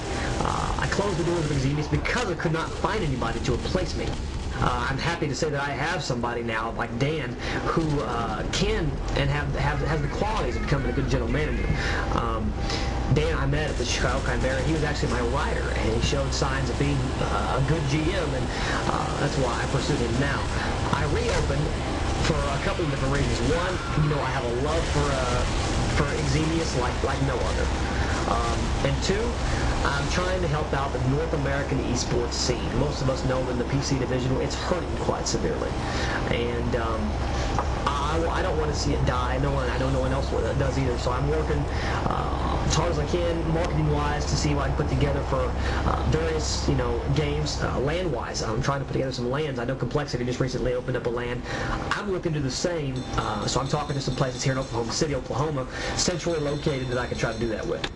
S16: I closed the doors of Eximius because I could not find anybody to replace me. I'm happy to say that I have somebody now, like Dan, who can and has the qualities of becoming a good general manager. Dan I met at the Chicago Chimera. He was actually my writer, and he showed signs of being a good GM, and that's why I pursued him now. I reopened for a couple of different reasons. One, you know, I have a love for Eximius like no other. And two, I'm trying to help out the North American esports scene. Most of us know that in the PC division, it's hurting quite severely. And I don't want to see it die. I know no one else does either. So I'm working as hard as I can, marketing-wise, to see what I can put together for various, you know, games, land-wise. I'm trying to put together some lands. I know Complexity just recently opened up a land. I'm looking to do the same. So I'm talking to some places here in Oklahoma City, Oklahoma, centrally located, that I can try to do that with.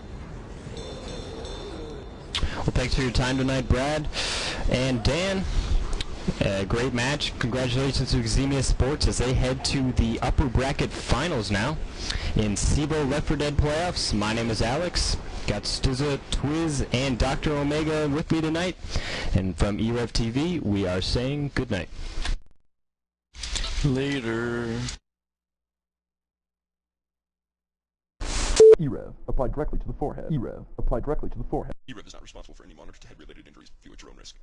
S12: Well, thanks for your time tonight, Brad. And Dan, great match. Congratulations to Eximius Sports as they head to the upper bracket finals now in CEVO Left 4 Dead playoffs. My name is Alex. Got Stizza, Twiz, and Dr. Omega with me tonight. And from e-rev TV, we are saying good night.
S5: Later.
S17: e-rev. Apply directly to the forehead. e-rev. Apply directly to the forehead.
S3: e-rev is not responsible for any monitor to head-related injuries. View at your own risk.